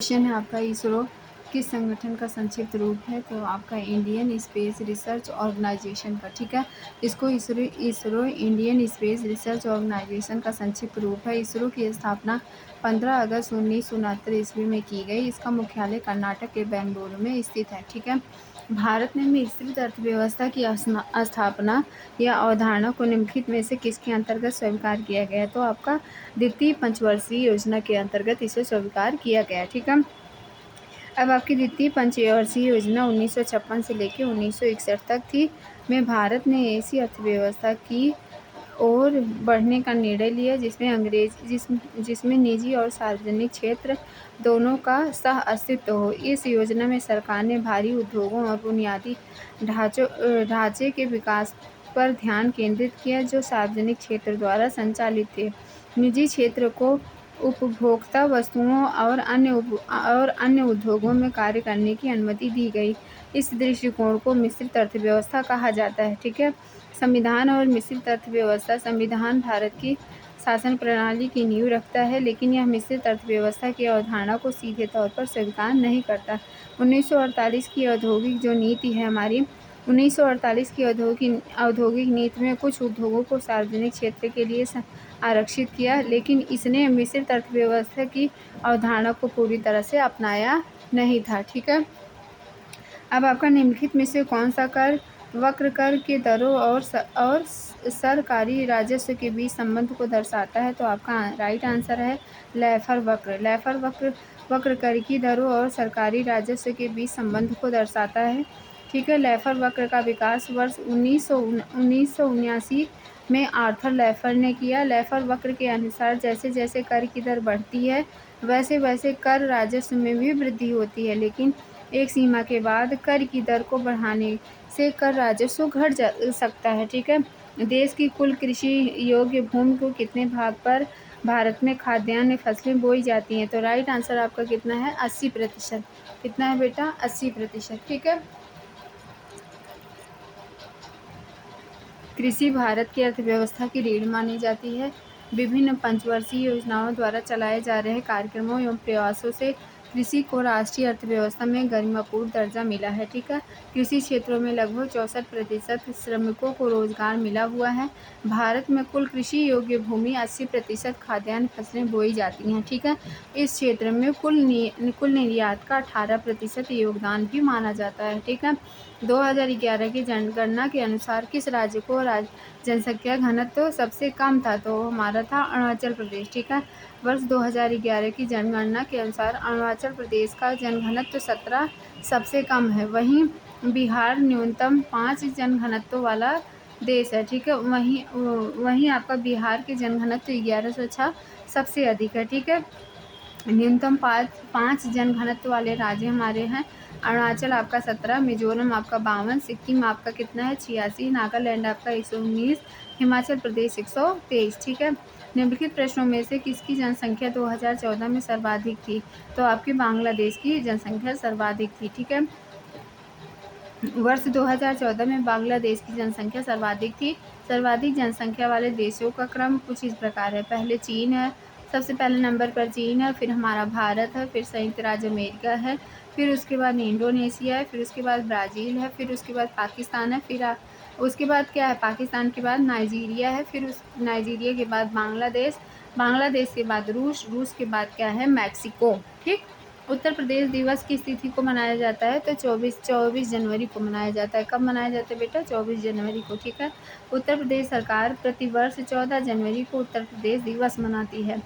Question है आपका, इसरो किस संगठन का संक्षिप्त रूप है? तो आपका इंडियन स्पेस रिसर्च ऑर्गेनाइजेशन का। ठीक है, इसको ISRO Indian Space Research Organisation का संक्षिप्त रूप है। इसरो की स्थापना 15 अगस्त 1969 ईस्वी में की गई। इसका मुख्यालय कर्नाटक के बेंगलुरु में स्थित है। ठीक है, भारत में मिश्रित अर्थव्यवस्था की स्थापना या अवधारणा को निम्नलिखित में से किसके अंतर्गत स्वीकार किया गया है? तो आपका द्वितीय पंचवर्षीय योजना के अंतर्गत इसे स्वीकार किया गया। ठीक है, अब आपकी द्वितीय पंचवर्षीय योजना 1956 से लेकर 1961 तक थी। में भारत ने ऐसी अर्थव्यवस्था की ओर बढ़ने का निर्णय लिया जिसमें निजी और सार्वजनिक क्षेत्र दोनों का सह अस्तित्व हो। इस योजना में सरकार ने भारी उद्योगों और बुनियादी ढांचे के विकास पर ध्यान केंद्रित किया जो सार्वजनिक क्षेत्र द्वारा संचालित थे। निजी क्षेत्र को उपभोक्ता वस्तुओं और अन्य उद्योगों में कार्य करने की अनुमति दी गई। इस दृष्टिकोण को मिश्रित अर्थव्यवस्था कहा जाता है। ठीक है, संविधान और मिश्रित अर्थव्यवस्था। संविधान भारत की शासन प्रणाली की नींव रखता है, लेकिन यह मिश्रित अर्थव्यवस्था की अवधारणा को सीधे तौर पर स्वीकार नहीं करता। 1948 की औद्योगिक जो नीति है हमारी, 1948 की औद्योगिक नीति में कुछ उद्योगों को सार्वजनिक क्षेत्र के लिए आरक्षित किया, लेकिन इसने मिश्रित अर्थव्यवस्था की अवधारणा को पूरी तरह से अपनाया नहीं था। ठीक है, अब आपका निम्नलिखित में से कौन सा कर वक्र कर के दरों और सरकारी राजस्व के बीच संबंध को दर्शाता है? तो आपका राइट आंसर है लैफर वक्र। लैफर वक्र कर की दरों और सरकारी राजस्व के बीच संबंध को दर्शाता है। ठीक है, लैफर वक्र का विकास वर्ष 1979 में आर्थर लैफर ने किया। लैफर वक्र के अनुसार जैसे जैसे कर की दर बढ़ती है वैसे वैसे कर राजस्व में भी वृद्धि होती है, लेकिन एक सीमा के बाद कर की दर को बढ़ाने से कर राजस्व घट सकता है। ठीक है, देश की कुल कृषि योग्य भूमि को कितने भाग पर भारत में खाद्यान्न फसलें बोई जाती हैं? तो राइट आंसर आपका कितना है? 80%। कितना है बेटा? 80%। ठीक है, कृषि भारत की अर्थव्यवस्था की रीढ़ मानी जाती है। विभिन्न पंचवर्षीय योजनाओं द्वारा चलाए जा रहे कार्यक्रमों एवं प्रयासों से कृषि को राष्ट्रीय अर्थव्यवस्था में गरिमापूर्ण दर्जा मिला है। ठीक है, कृषि क्षेत्रों में लगभग 64% श्रमिकों को रोजगार मिला हुआ है। भारत में कुल कृषि योग्य भूमि 80% खाद्यान्न फसलें बोई जाती हैं। ठीक है, इस क्षेत्र में कुल निर्यात का 18% योगदान भी माना जाता है। ठीक है, 2011 की जनगणना के अनुसार किस राज्य को जनसंख्या घनत्व सबसे कम था? तो हमारा था अरुणाचल प्रदेश। ठीक है, वर्ष 2011 की जनगणना के अनुसार अरुणाचल प्रदेश का जनघनत्व 17 सबसे कम है। वहीं बिहार न्यूनतम 5 जनघनत्व वाला देश है। ठीक है, वहीं आपका बिहार के जनघनत्व 1106 सबसे अधिक है। ठीक है, न्यूनतम 5 जनघनत्व वाले राज्य हमारे हैं। अरुणाचल आपका 17, मिजोरम आपका 52, सिक्किम आपका कितना है? 86, नागालैंड आपका 119, हिमाचल प्रदेश 123। ठीक है, निम्नलिखित प्रश्नों में से किसकी जनसंख्या 2014 में सर्वाधिक थी? तो आपकी बांग्लादेश की जनसंख्या सर्वाधिक थी। ठीक है, वर्ष 2014 में बांग्लादेश की जनसंख्या सर्वाधिक थी। सर्वाधिक जनसंख्या वाले देशों का क्रम कुछ इस प्रकार है। पहले चीन है, सबसे पहले नंबर पर चीन है, फिर हमारा भारत है, फिर संयुक्त राज्य अमेरिका है, फिर उसके बाद इंडोनेशिया है, फिर उसके बाद ब्राज़ील है, फिर उसके बाद पाकिस्तान है, फिर उसके बाद क्या है? पाकिस्तान के बाद नाइजीरिया है, फिर उस नाइजीरिया के बाद बांग्लादेश, बांग्लादेश के बाद रूस के बाद क्या है? मैक्सिको। ठीक, उत्तर प्रदेश दिवस किस तिथि को मनाया जाता है? तो 24 जनवरी को मनाया जाता है। कब मनाया जाता है बेटा? 24 जनवरी को। ठीक है, उत्तर प्रदेश सरकार प्रतिवर्ष 14 जनवरी को उत्तर प्रदेश दिवस मनाती है।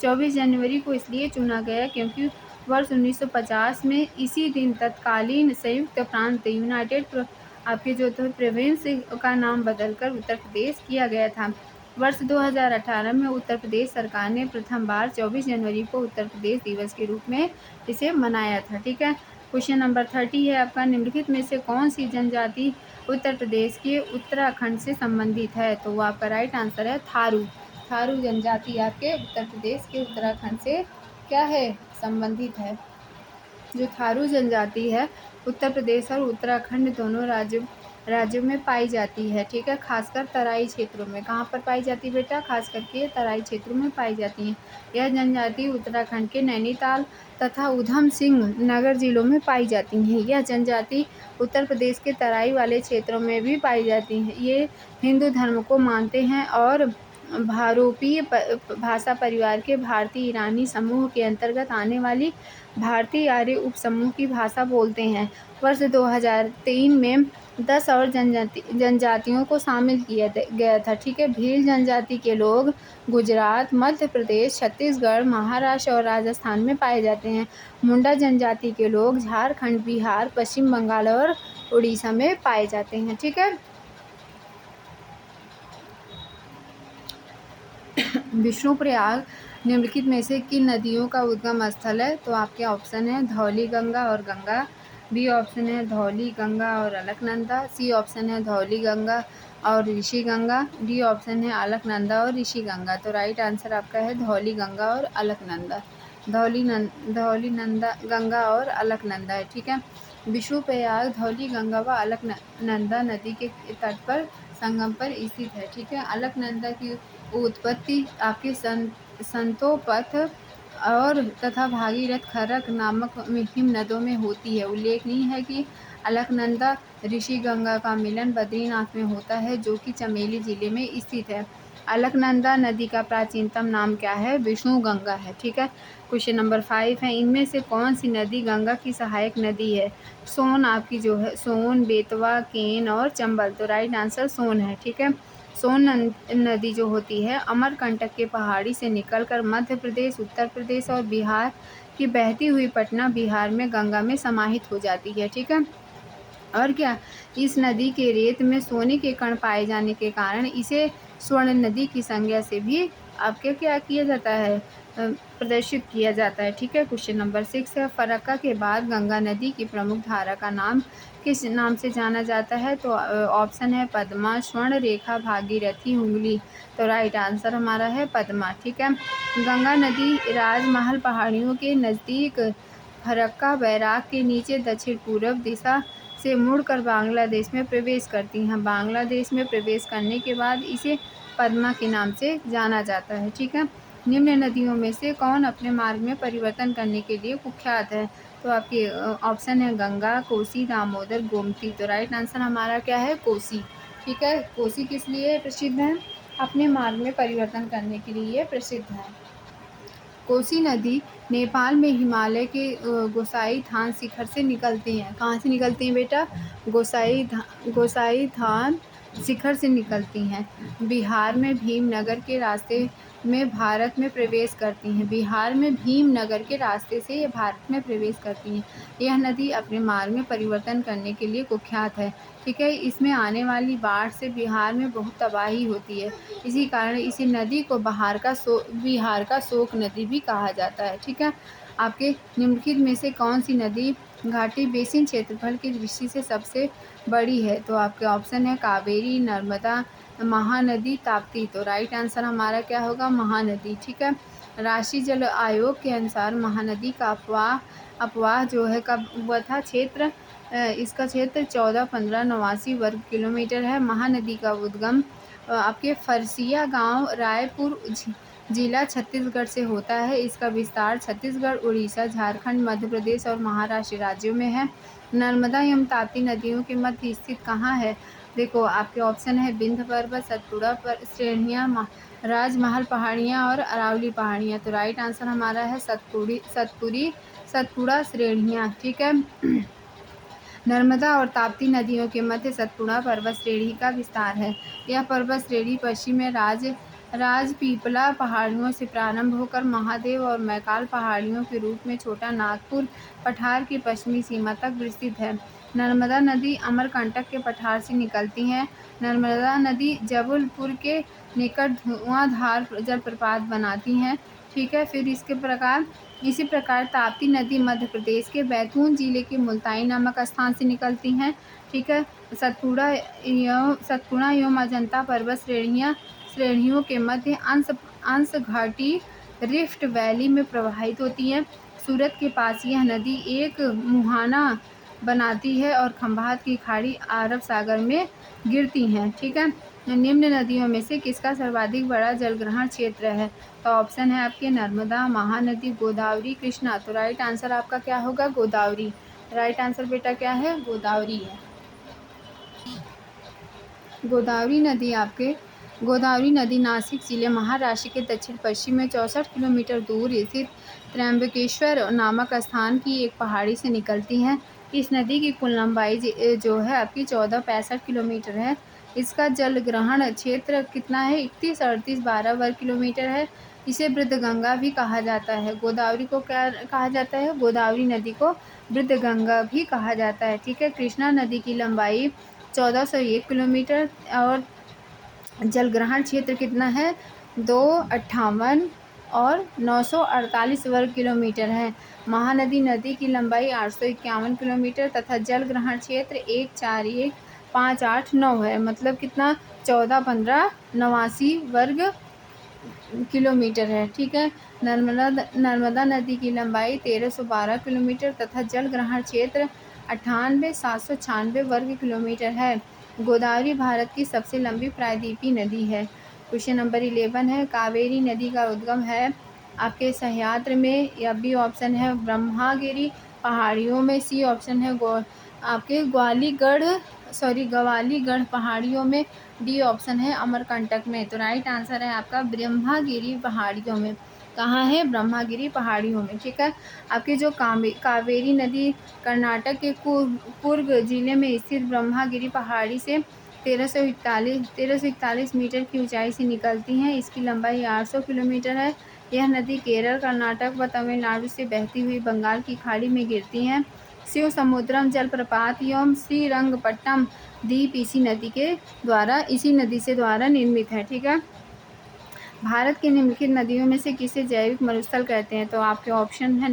24 जनवरी को इसलिए चुना गया क्योंकि वर्ष 1950 में इसी दिन तत्कालीन संयुक्त प्रांत यूनाइटेड आपके जो थे प्रोविंस का नाम बदलकर उत्तर प्रदेश किया गया था। वर्ष 2018 में उत्तर प्रदेश सरकार ने प्रथम बार 24 जनवरी को उत्तर प्रदेश दिवस के रूप में इसे मनाया था। ठीक है, क्वेश्चन नंबर 30 है आपका, निम्नलिखित में से कौन सी जनजाति उत्तर प्रदेश के उत्तराखंड से संबंधित है? तो वो आपका राइट आंसर है थारू। थारू जनजाति आपके उत्तर प्रदेश के उत्तराखंड से क्या है? संबंधित है। जो थारू जनजाति है उत्तर प्रदेश और उत्तराखंड दोनों राज्यों राज्यों में पाई जाती है। ठीक है, खासकर तराई क्षेत्रों में। कहाँ पर पाई जाती है बेटा? खास करके तराई क्षेत्रों में पाई जाती हैं। यह जनजाति उत्तराखंड के नैनीताल तथा उधम सिंह नगर जिलों में पाई जाती हैं। यह जनजाति उत्तर प्रदेश के तराई वाले क्षेत्रों में भी पाई जाती हैं। ये हिंदू धर्म को मानते हैं और भारोपीय भाषा परिवार के भारतीय ईरानी समूह के अंतर्गत आने वाली भारतीय आर्य उपसमूह की भाषा बोलते हैं। वर्ष 2003 में 10 और जनजातियों को शामिल किया गया था। ठीक है, भील जनजाति के लोग गुजरात, मध्य प्रदेश, छत्तीसगढ़, महाराष्ट्र और राजस्थान में पाए जाते हैं। मुंडा जनजाति के लोग झारखंड, बिहार, पश्चिम बंगाल और उड़ीसा में पाए जाते हैं। ठीक है, विष्णुप्रयाग निम्नलिखित में से किन नदियों का उद्गम स्थल है? तो आपके ऑप्शन है धौली गंगा और गंगा, बी ऑप्शन है धौली गंगा और अलकनंदा, सी ऑप्शन है धौली गंगा और ऋषि गंगा, डी ऑप्शन है अलकनंदा और ऋषि गंगा। तो राइट आंसर आपका है धौली गंगा और अलकनंदा। धौली नंदा गंगा और अलकनंदा है। ठीक है, विष्णुप्रयाग धौली गंगा व अलकनंदा नदी के तट पर संगम पर स्थित है। ठीक है, अलकनंदा की उत्पत्ति आपके संतोपथ और तथा भागीरथ खरक नामक हिम नदों में होती है। उल्लेखनीय है कि अलकनंदा ऋषि गंगा का मिलन बद्रीनाथ में होता है, जो कि चमेली जिले में स्थित है। अलकनंदा नदी का प्राचीनतम नाम क्या है? विष्णु गंगा है। ठीक है, क्वेश्चन नंबर 5 है, इनमें से कौन सी नदी गंगा की सहायक नदी है? सोन आपकी जो है सोन, बेतवा, केन और चंबल। तो राइट आंसर सोन है। ठीक है, सोन नदी जो होती है अमरकंटक के पहाड़ी से निकलकर मध्य प्रदेश, उत्तर प्रदेश और बिहार की बहती हुई पटना बिहार में गंगा में समाहित हो जाती है। ठीक है, और क्या, इस नदी के रेत में सोने के कण पाए जाने के कारण इसे स्वर्ण नदी की संज्ञा से भी आपके क्या किया जाता है? प्रदर्शित किया जाता है। ठीक है, क्वेश्चन नंबर 6 है, फरक्का के बाद गंगा नदी की प्रमुख धारा का नाम किस नाम से जाना जाता है? तो ऑप्शन है पद्मा, स्वर्ण रेखा, भागीरथी, हुगली। तो राइट आंसर हमारा है पद्मा। ठीक है, गंगा नदी राजमहल पहाड़ियों के नज़दीक फरक्का बैराग के नीचे दक्षिण पूर्व दिशा से मुड़कर बांग्लादेश में प्रवेश करती हैं। बांग्लादेश में प्रवेश करने के बाद इसे पद्मा के नाम से जाना जाता है। ठीक है, निम्न नदियों में से कौन अपने मार्ग में परिवर्तन करने के लिए कुख्यात है? तो आपके ऑप्शन है गंगा, कोसी, दामोदर, गोमती। तो राइट आंसर हमारा क्या है? कोसी। ठीक है, कोसी किस लिए प्रसिद्ध है? अपने मार्ग में परिवर्तन करने के लिए प्रसिद्ध है। कोसी नदी नेपाल में हिमालय के गोसाई शिखर से निकलती हैं। कहाँ से निकलती हैं बेटा? गोसाई थान शिखर से निकलती हैं। बिहार में भीमनगर के रास्ते में भारत में प्रवेश करती हैं। बिहार में भीमनगर के रास्ते से ये भारत में प्रवेश करती हैं। यह नदी अपने मार्ग में परिवर्तन करने के लिए कुख्यात है। ठीक है, इसमें आने वाली बाढ़ से बिहार में बहुत तबाही होती है। इसी कारण इसी नदी को बिहार का शोक नदी भी कहा जाता है। ठीक है, आपके निम्नलिखित में से कौन सी नदी घाटी बेसिन क्षेत्रफल की दृष्टि से सबसे बड़ी है? तो आपके ऑप्शन है कावेरी, नर्मदा, महानदी, ताप्ती। तो राइट आंसर हमारा क्या होगा? महानदी। ठीक है, राष्ट्रीय जल आयोग के अनुसार महानदी का अपवाह जो है कब हुआ था? इसका क्षेत्र 14,1589 वर्ग किलोमीटर है। महानदी का उद्गम आपके फरसिया गांव रायपुर जिला छत्तीसगढ़ से होता है। इसका विस्तार छत्तीसगढ़, उड़ीसा, झारखंड, मध्य प्रदेश और महाराष्ट्र राज्यों में है। नर्मदा एवं ताप्ती नदियों के मध्य स्थित कहाँ है? देखो आपके ऑप्शन है विंध्य पर्वत, सतपुड़ा श्रेणियाँ, राजमहल पहाड़ियाँ और अरावली पहाड़ियाँ। तो राइट आंसर हमारा है सतपुड़ा श्रेणियाँ। ठीक है, नर्मदा और ताप्ती नदियों के मध्य सतपुड़ा पर्वत श्रेणी का विस्तार है। यह पर्वत श्रेणी पश्चिम में राजपीपला पहाड़ियों से प्रारंभ होकर महादेव और मैकाल पहाड़ियों के रूप में छोटा नागपुर पठार की पश्चिमी सीमा तक विस्तृत है। नर्मदा नदी अमरकंटक के पठार से निकलती है। नर्मदा नदी जबलपुर के निकट धुआंधार जलप्रपात बनाती हैं। ठीक है, फिर इसी प्रकार ताप्ती नदी मध्य प्रदेश के बैतूल जिले के मुल्ताई नामक स्थान से निकलती हैं। ठीक है, सतपुड़ा एवं अजंता पर्वत श्रेणियों के मध्य अंश घाटी रिफ्ट वैली में प्रवाहित होती है। सूरत के पास यह नदी एक मुहाना बनाती है और खंभात की खाड़ी अरब सागर में गिरती हैं। ठीक है, निम्न नदियों में से किसका सर्वाधिक बड़ा जलग्रहण क्षेत्र है? तो ऑप्शन है आपके नर्मदा, महानदी, गोदावरी, कृष्णा। तो राइट आंसर आपका क्या होगा? गोदावरी। राइट आंसर बेटा क्या है? गोदावरी है। गोदावरी नदी नासिक जिले महाराष्ट्र के दक्षिण पश्चिम में 64 किलोमीटर दूर स्थित त्र्यंबकेश्वर नामक स्थान की एक पहाड़ी से निकलती है। इस नदी की कुल लंबाई जो है आपकी 1465 किलोमीटर है। इसका जल ग्रहण क्षेत्र कितना है? 31, 38, 12 वर्ग किलोमीटर है। इसे वृद्धगंगा भी कहा जाता है। गोदावरी को क्या कहा जाता है? गोदावरी नदी को वृद्धगंगा भी कहा जाता है। ठीक है, कृष्णा नदी की लंबाई 1401 किलोमीटर और जलग्रहण क्षेत्र कितना है? 258 और 948 वर्ग किलोमीटर है। महानदी नदी की लंबाई 851 किलोमीटर तथा जलग्रहण क्षेत्र 141589 है। मतलब कितना? 141589 वर्ग किलोमीटर है। ठीक है, नर्मदा नदी की लंबाई 1312 किलोमीटर तथा जलग्रहण क्षेत्र 98,796 वर्ग किलोमीटर है। गोदावरी भारत की सबसे लंबी प्रायद्वीपीय नदी है। क्वेश्चन नंबर 11 है, कावेरी नदी का उद्गम है आपके सह्याद्री में, या बी ऑप्शन है ब्रह्मगिरी पहाड़ियों में, सी ऑप्शन है आपके ग्वालीगढ़ पहाड़ियों में, डी ऑप्शन है अमरकंटक में। तो राइट आंसर है आपका ब्रह्मगिरी पहाड़ियों में। कहाँ है? ब्रह्मगिरी पहाड़ियों में। ठीक है, आपकी जो कावेरी नदी कर्नाटक के कुर्ग जिले में स्थित ब्रह्मगिरी पहाड़ी से 1341 मीटर की ऊंचाई से निकलती हैं। इसकी लंबाई 800 किलोमीटर है। यह नदी केरल, कर्नाटक व तमिलनाडु से बहती हुई बंगाल की खाड़ी में गिरती हैं। शिव समुद्रम जलप्रपात एवं श्रीरंगपट्टनम द्वीप इसी नदी से द्वारा निर्मित है। ठीक है, भारत की निम्नलिखित नदियों में से किसे जैविक मरुस्थल कहते हैं? तो आपके ऑप्शन है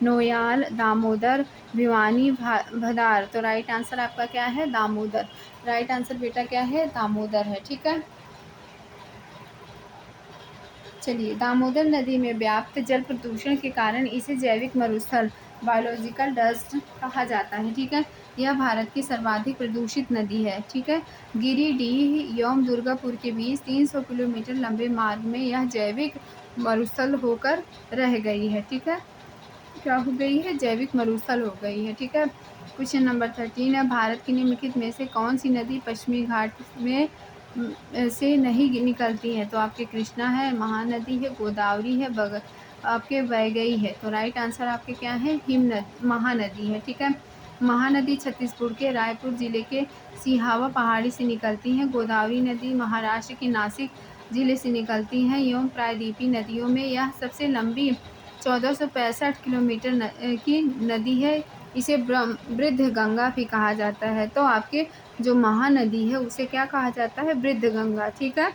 नोयाल, दामोदर, भिवानी, भदार। तो राइट आंसर आपका क्या है? दामोदर। राइट आंसर बेटा क्या है? दामोदर है। ठीक है, चलिए, दामोदर नदी में व्याप्त जल प्रदूषण के कारण इसे जैविक मरुस्थल बायोलॉजिकल डस्ट कहा जाता है। ठीक है, यह भारत की सर्वाधिक प्रदूषित नदी है। ठीक है, गिरिडीह एवं दुर्गापुर के बीच 300 किलोमीटर लंबे मार्ग में यह जैविक मरुस्थल होकर रह गई है। ठीक है, क्या हो गई है? जैविक मरुस्थल हो गई है। ठीक है, क्वेश्चन नंबर 13 है, भारत की निम्नलिखित में से कौन सी नदी पश्चिमी घाट में से नहीं निकलती है? तो आपके कृष्णा है, महानदी है, गोदावरी है, आपके वैगई है। तो राइट आंसर आपके क्या है? महानदी है। ठीक है, महानदी छत्तीसगढ़ के रायपुर जिले के सिहावा पहाड़ी से निकलती हैं। गोदावरी नदी महाराष्ट्र के नासिक जिले से निकलती हैं एवं प्रायद्वीपीय नदियों में यह सबसे लंबी 1465 किलोमीटर की नदी है। इसे वृद्धगंगा भी कहा जाता है। तो आपके जो महानदी है उसे क्या कहा जाता है? वृद्धगंगा। ठीक है,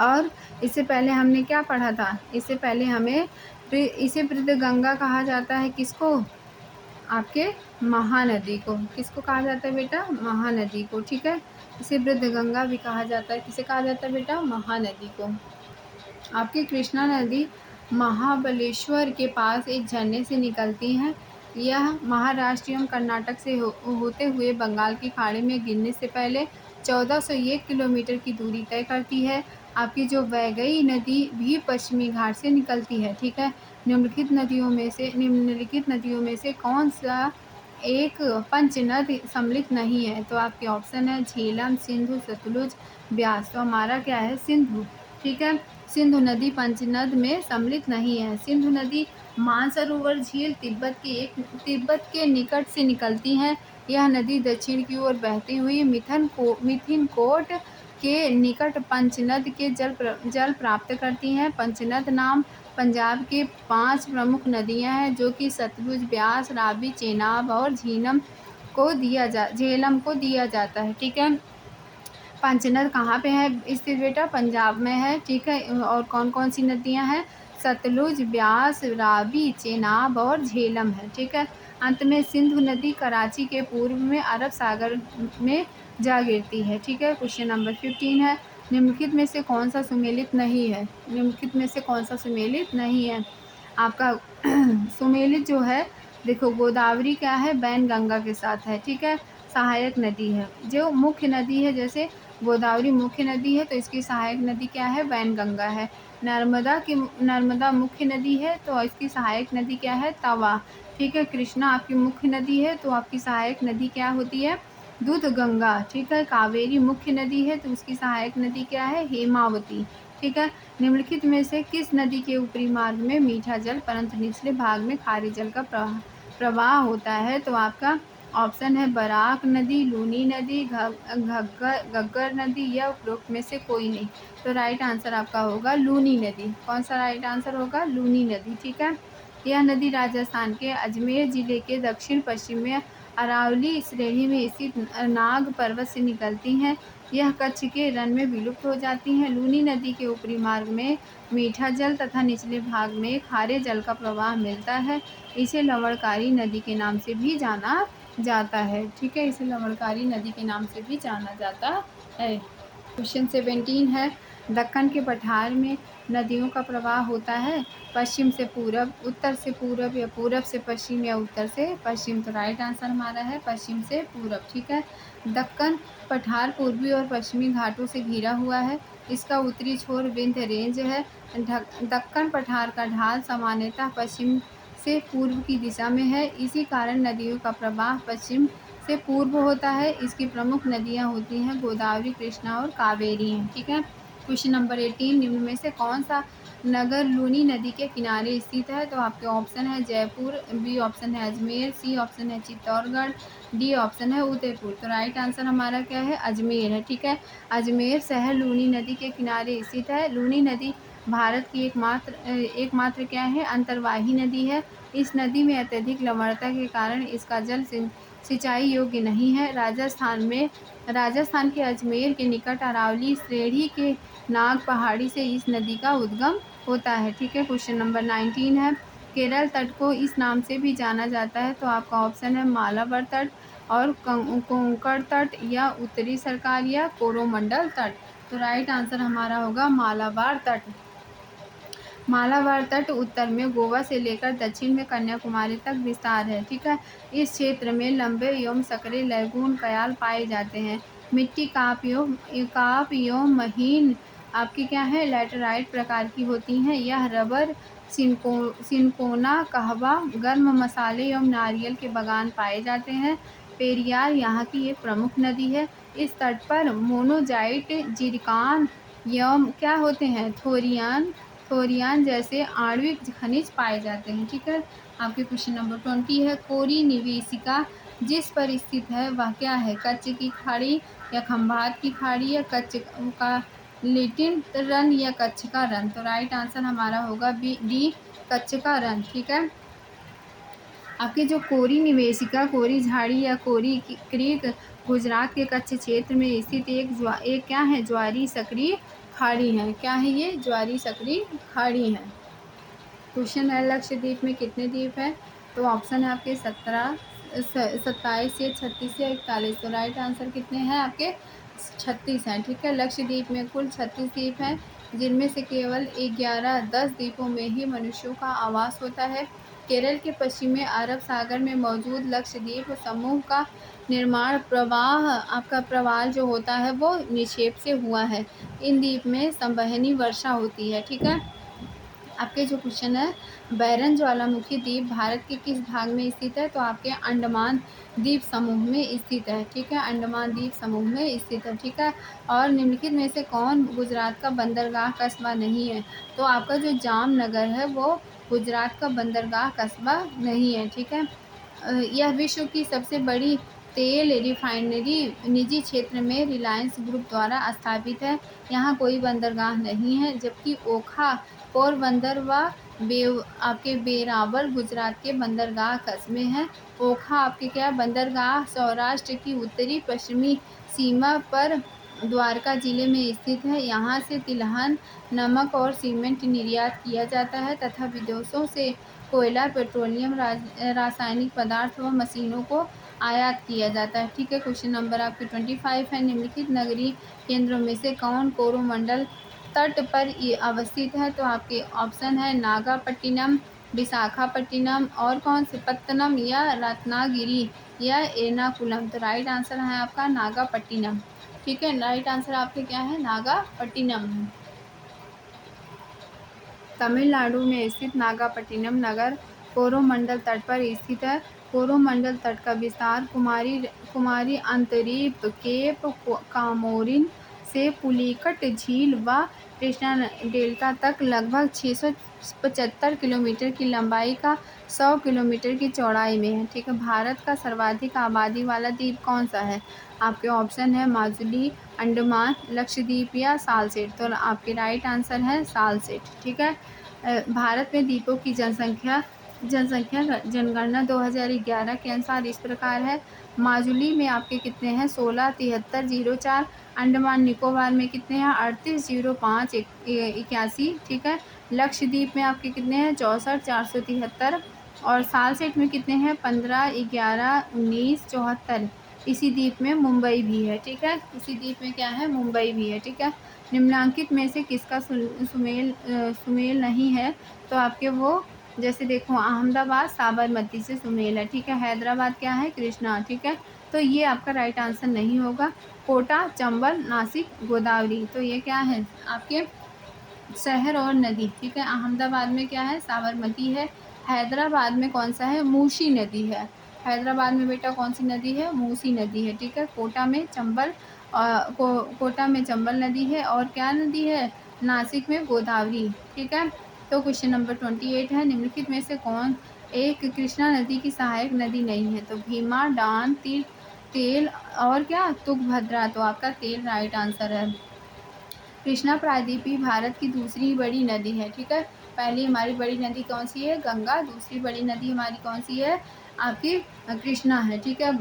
और इससे पहले हमने क्या पढ़ा था? इससे पहले हमें इसे वृद्धगंगा कहा जाता है। किसको? आपके महानदी को। किसको कहा जाता है बेटा? महानदी को। ठीक है, इसे वृद्धगंगा भी कहा जाता है। किसे कहा जाता है बेटा? महानदी को। आपकी कृष्णा नदी महाबलेश्वर के पास एक झरने से निकलती हैं। यह महाराष्ट्र एवं कर्नाटक से होते हुए बंगाल की खाड़ी में गिरने से पहले 1401 किलोमीटर की दूरी तय करती है। आपकी जो वैगई नदी भी पश्चिमी घाट से निकलती है। ठीक है, निम्नलिखित नदियों में से कौन सा एक पंचनद सम्मिलित नहीं है? तो आपके ऑप्शन है झेलम, सिंधु, सतलुज, ब्यास। तो हमारा क्या है? सिंधु। ठीक है, सिंधु नदी पंचनद में सम्मिलित नहीं है। सिंधु नदी मानसरोवर झील तिब्बत के निकट से निकलती है। यह नदी दक्षिण की ओर बहती हुई मिथिनकोट के निकट पंचनद के जल प्राप्त करती हैं। पंचनद नाम पंजाब के 5 प्रमुख नदियां हैं जो कि सतलुज, ब्यास, रावी, चेनाब और झेलम को दिया जाता है। ठीक है, पंचनद कहाँ पे है स्थित बेटा? पंजाब में है। ठीक है, और कौन कौन सी नदियाँ हैं? सतलुज, ब्यास, रावी, चेनाब और झेलम है। ठीक है, अंत में सिंधु नदी कराची के पूर्व में अरब सागर में जा गिरती है। ठीक है, क्वेश्चन नंबर 15 है, निम्नलिखित में से कौन सा सुमेलित नहीं है? निम्नलिखित में से कौन सा सुमेलित नहीं है? आपका सुमेलित जो है देखो गोदावरी क्या है, वैनगंगा के साथ है, ठीक है, सहायक नदी है। जो मुख्य नदी है, जैसे गोदावरी मुख्य नदी है तो इसकी सहायक नदी क्या है, वैनगंगा है। नर्मदा मुख्य नदी है तो इसकी सहायक नदी क्या है, तवा, ठीक है। कृष्णा आपकी मुख्य नदी है तो आपकी सहायक नदी क्या होती है, दूधगंगा, ठीक है। कावेरी मुख्य नदी है तो उसकी सहायक नदी क्या है, हेमावती, ठीक है। निम्नलिखित में से किस नदी के ऊपरी मार्ग में मीठा जल परंतु निचले भाग में खारे जल का प्रवाह होता है? तो आपका ऑप्शन है बराक नदी, लूनी नदी, घग्गर नदी या उपरोक्त में से कोई नहीं। तो राइट आंसर आपका होगा लूनी नदी। कौन सा राइट आंसर होगा, लूनी नदी, ठीक है। यह नदी राजस्थान के अजमेर जिले के दक्षिण पश्चिम में अरावली श्रेणी में स्थित नाग पर्वत से निकलती हैं। यह कच्छ के रण में विलुप्त हो जाती हैं। लूनी नदी के ऊपरी मार्ग में मीठा जल तथा निचले भाग में खारे जल का प्रवाह मिलता है। इसे लवणकारी नदी के नाम से भी जाना जाता है, ठीक है। इसे लवणकारी नदी के नाम से भी जाना जाता है। क्वेश्चन 17 है, दक्कन के पठार में नदियों का प्रवाह होता है पश्चिम से पूरब, उत्तर से पूरब या पूरब से पश्चिम या उत्तर से पश्चिम? तो राइट आंसर हमारा है पश्चिम से पूरब, ठीक है। दक्कन पठार पूर्वी और पश्चिमी घाटों से घिरा हुआ है। इसका उत्तरी छोर विंध्य रेंज है। दक्कन पठार का ढाल सामान्यतः पश्चिम से पूर्व की दिशा में है। इसी कारण नदियों का प्रवाह पश्चिम से पूर्व होता है। इसकी प्रमुख नदियां होती हैं गोदावरी, कृष्णा और कावेरी हैं, ठीक है। क्वेश्चन नंबर 18, निम्न में से कौन सा नगर लूनी नदी के किनारे स्थित है? तो आपके ऑप्शन है जयपुर, बी ऑप्शन है अजमेर, सी ऑप्शन है चित्तौड़गढ़, डी ऑप्शन है उदयपुर। तो राइट आंसर हमारा क्या है, अजमेर है, ठीक है। अजमेर शहर लूनी नदी के किनारे स्थित है। लूनी नदी भारत की एकमात्र क्या है, अंतर्वाही नदी है। इस नदी में अत्यधिक लवणता के कारण इसका जल सिंचाई योग्य नहीं है। राजस्थान के अजमेर के निकट अरावली श्रेणी के नाग पहाड़ी से इस नदी का उद्गम होता है, ठीक है। क्वेश्चन नंबर 19 है, केरल तट को इस नाम से भी जाना जाता है। तो आपका ऑप्शन है मालाबार तट और कोंकण तट या उत्तरी सरकार या कोरोमंडल तट। तो राइट आंसर हमारा होगा मालाबार तट। मालाबार तट उत्तर में गोवा से लेकर दक्षिण में कन्याकुमारी तक विस्तार है, ठीक है। इस क्षेत्र में लंबे एवं सकरे लैगून कयाल पाए जाते हैं। मिट्टी काप एवं महीन आपकी क्या है, लैटेराइट प्रकार की होती हैं। यह रबर, सिनकोना, कहवा, गर्म मसाले एवं नारियल के बागान पाए जाते हैं। पेरियार यहाँ की एक प्रमुख नदी है। इस तट पर मोनोजाइट, जिरकान एवं क्या होते हैं, थोरियान जैसे आणविक खनिज पाए जाते हैं, ठीक है। आपके क्वेश्चन नंबर 20 है, कोरी निवेशिका जिस पर स्थित है वह क्या है, कच्छ की खाड़ी या खंभात की खाड़ी या कच्छ का लिटिन रन या कच्छ का रन? तो राइट आंसर हमारा होगा डी कच्छ का रन, ठीक है। आपकी जो कोरी निवेशिका, कोरी झाड़ी या कोरी क्रीक गुजरात के कच्छ क्षेत्र में स्थित एक क्या है, ज्वारी सक्रिय खाड़ी है। क्या है ये, ज्वारी सक्रिय खाड़ी है। क्वेश्चन है, लक्षद्वीप में कितने द्वीप हैं? तो ऑप्शन है आपके 27 से 36 से 41। तो राइट आंसर कितने हैं आपके, 36 हैं, ठीक है। लक्षद्वीप में कुल 36 द्वीप हैं, जिनमें से केवल 10 द्वीपों में ही मनुष्यों का आवास होता है। केरल के पश्चिमी अरब सागर में मौजूद लक्षद्वीप समूह का निर्माण आपका प्रवाल जो होता है वो निक्षेप से हुआ है। इन द्वीप में संवहनी वर्षा होती है, ठीक है। आपके जो क्वेश्चन है, बैरन ज्वालामुखी द्वीप भारत के किस भाग में स्थित है? तो आपके अंडमान द्वीप समूह में स्थित है, ठीक है। अंडमान द्वीप समूह में स्थित है, ठीक है। और निम्नलिखित में से कौन गुजरात का बंदरगाह कस्बा नहीं है? तो आपका जो जामनगर है वो गुजरात का बंदरगाह कस्बा नहीं है, ठीक है। यह विश्व की सबसे बड़ी तेल रिफाइनरी निजी क्षेत्र में रिलायंस ग्रुप द्वारा स्थापित है। यहाँ कोई बंदरगाह नहीं है, जबकि ओखा, पोरबंदर व आपके वेरावल गुजरात के बंदरगाह कस्बे हैं। ओखा आपके क्या बंदरगाह सौराष्ट्र की उत्तरी पश्चिमी सीमा पर द्वारका जिले में स्थित है। यहाँ से तिलहन, नमक और सीमेंट निर्यात किया जाता है तथा विदेशों से कोयला, पेट्रोलियम, रासायनिक पदार्थ व मशीनों को आयात किया जाता है, ठीक है। क्वेश्चन नंबर आपके 25 है, निम्नलिखित नगरीय केंद्रों में से कौन कोरोमंडल तट पर अवस्थित है? तो आपके ऑप्शन है नागापट्टिनम, विशाखापट्टनम और कौन से पत्तनम या रत्नागिरी या एर्नाकुलम। तो राइट आंसर है आपका नागापट्टिनम। ठीक है, राइट आंसर आपके क्या है, नागापट्टिनम है। तमिलनाडु में स्थित नागापट्टिनम नगर कोरोमंडल तट पर स्थित है। कोरोमंडल तट का विस्तार कुमारी अंतरीप केप कामोरिन से पुलिकट झील व कृष्णा डेल्टा तक लगभग 675 किलोमीटर की लंबाई का 100 किलोमीटर की चौड़ाई में है। ठीक है, भारत का सर्वाधिक आबादी वाला द्वीप कौन सा है? आपके ऑप्शन है माजुली, अंडमान, लक्षद्वीप या सालसेट। तो आपके राइट आंसर है सालसेट। ठीक है, भारत में द्वीपों की जनगणना 2011 के अनुसार इस प्रकार है। माजुली में आपके कितने हैं, 16,73,04। अंडमान निकोबार में कितने हैं, 38,05,81। ठीक है, लक्षद्वीप में आपके कितने हैं, 64,473। और सालसेट में कितने हैं, 15,11,19,74। इसी द्वीप में मुंबई भी है। ठीक है, इसी द्वीप में क्या है, मुंबई भी है। ठीक है, निम्नलिखित में से किसका सुमेल नहीं है? तो आपके वो जैसे देखो अहमदाबाद साबरमती से सुमेल है। ठीक है, हैदराबाद क्या है, कृष्णा। ठीक है, तो ये आपका राइट आंसर नहीं होगा। कोटा, चंबल, नासिक, गोदावरी। तो ये क्या है आपके शहर और नदी। ठीक है, अहमदाबाद में क्या है, साबरमती है। हैदराबाद में कौन सा है, मूसी नदी है। हैदराबाद में बेटा कौन सी नदी है, मूसी नदी है। ठीक है, कोटा में चंबल नदी है। और क्या नदी है, नासिक में गोदावरी। ठीक है, तो क्वेश्चन नंबर 28 है, निम्नलिखित में से कौन एक कृष्णा नदी की सहायक नदी नहीं है? तो भीमा, डान, तेल और क्या, तुंगभद्रा। तो आपका तेल राइट आंसर है। कृष्णा प्रायद्वीपी भारत की दूसरी बड़ी नदी है। ठीक है, पहली हमारी बड़ी नदी कौन सी है, गंगा। दूसरी बड़ी नदी हमारी कौन सी है, आपकी कृष्णा है। ठीक है,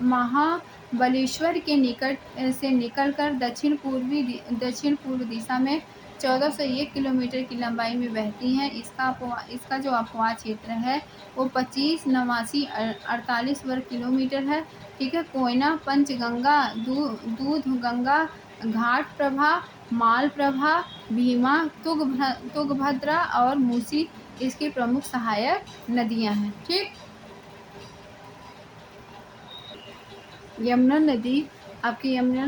महाबलेश्वर के निकट से निकलकर दक्षिण पूर्व दिशा में 1401 किलोमीटर की लंबाई में बहती हैं। इसका जो अपवाह क्षेत्र है वो 25,89,48 वर्ग किलोमीटर है। ठीक है, कोयना, पंचगंगा, दूध गंगा, घाट प्रभा, मालप्रभा, भीमा, तुंगभद्रा और मूसी इसकी प्रमुख सहायक नदियां हैं। ठीक, यमुना नदी आपकी यमुना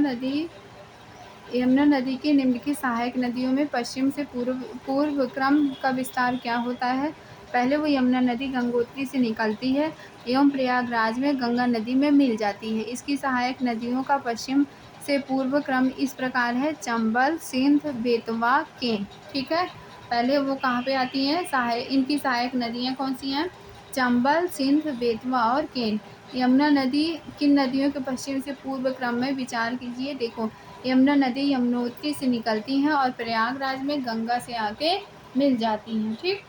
नदी के निम्नलिखित सहायक नदियों में पश्चिम से पूर्व क्रम का विस्तार क्या होता है? पहले वो यमुना नदी गंगोत्री से निकलती है एवं प्रयागराज में गंगा नदी में मिल जाती है। इसकी सहायक नदियों का पश्चिम से पूर्व क्रम इस प्रकार है, चंबल, सिंध, बेतवा, केन। ठीक है, पहले वो कहाँ पे आती हैं, इनकी सहायक नदियाँ कौन सी हैं, चंबल, सिंध, बेतवा और केन। यमुना नदी किन नदियों के पश्चिम से पूर्व क्रम में विचार कीजिए। देखो, यमुना नदी यमुनोत्री से निकलती हैं और प्रयागराज में गंगा से आके मिल जाती हैं। ठीक,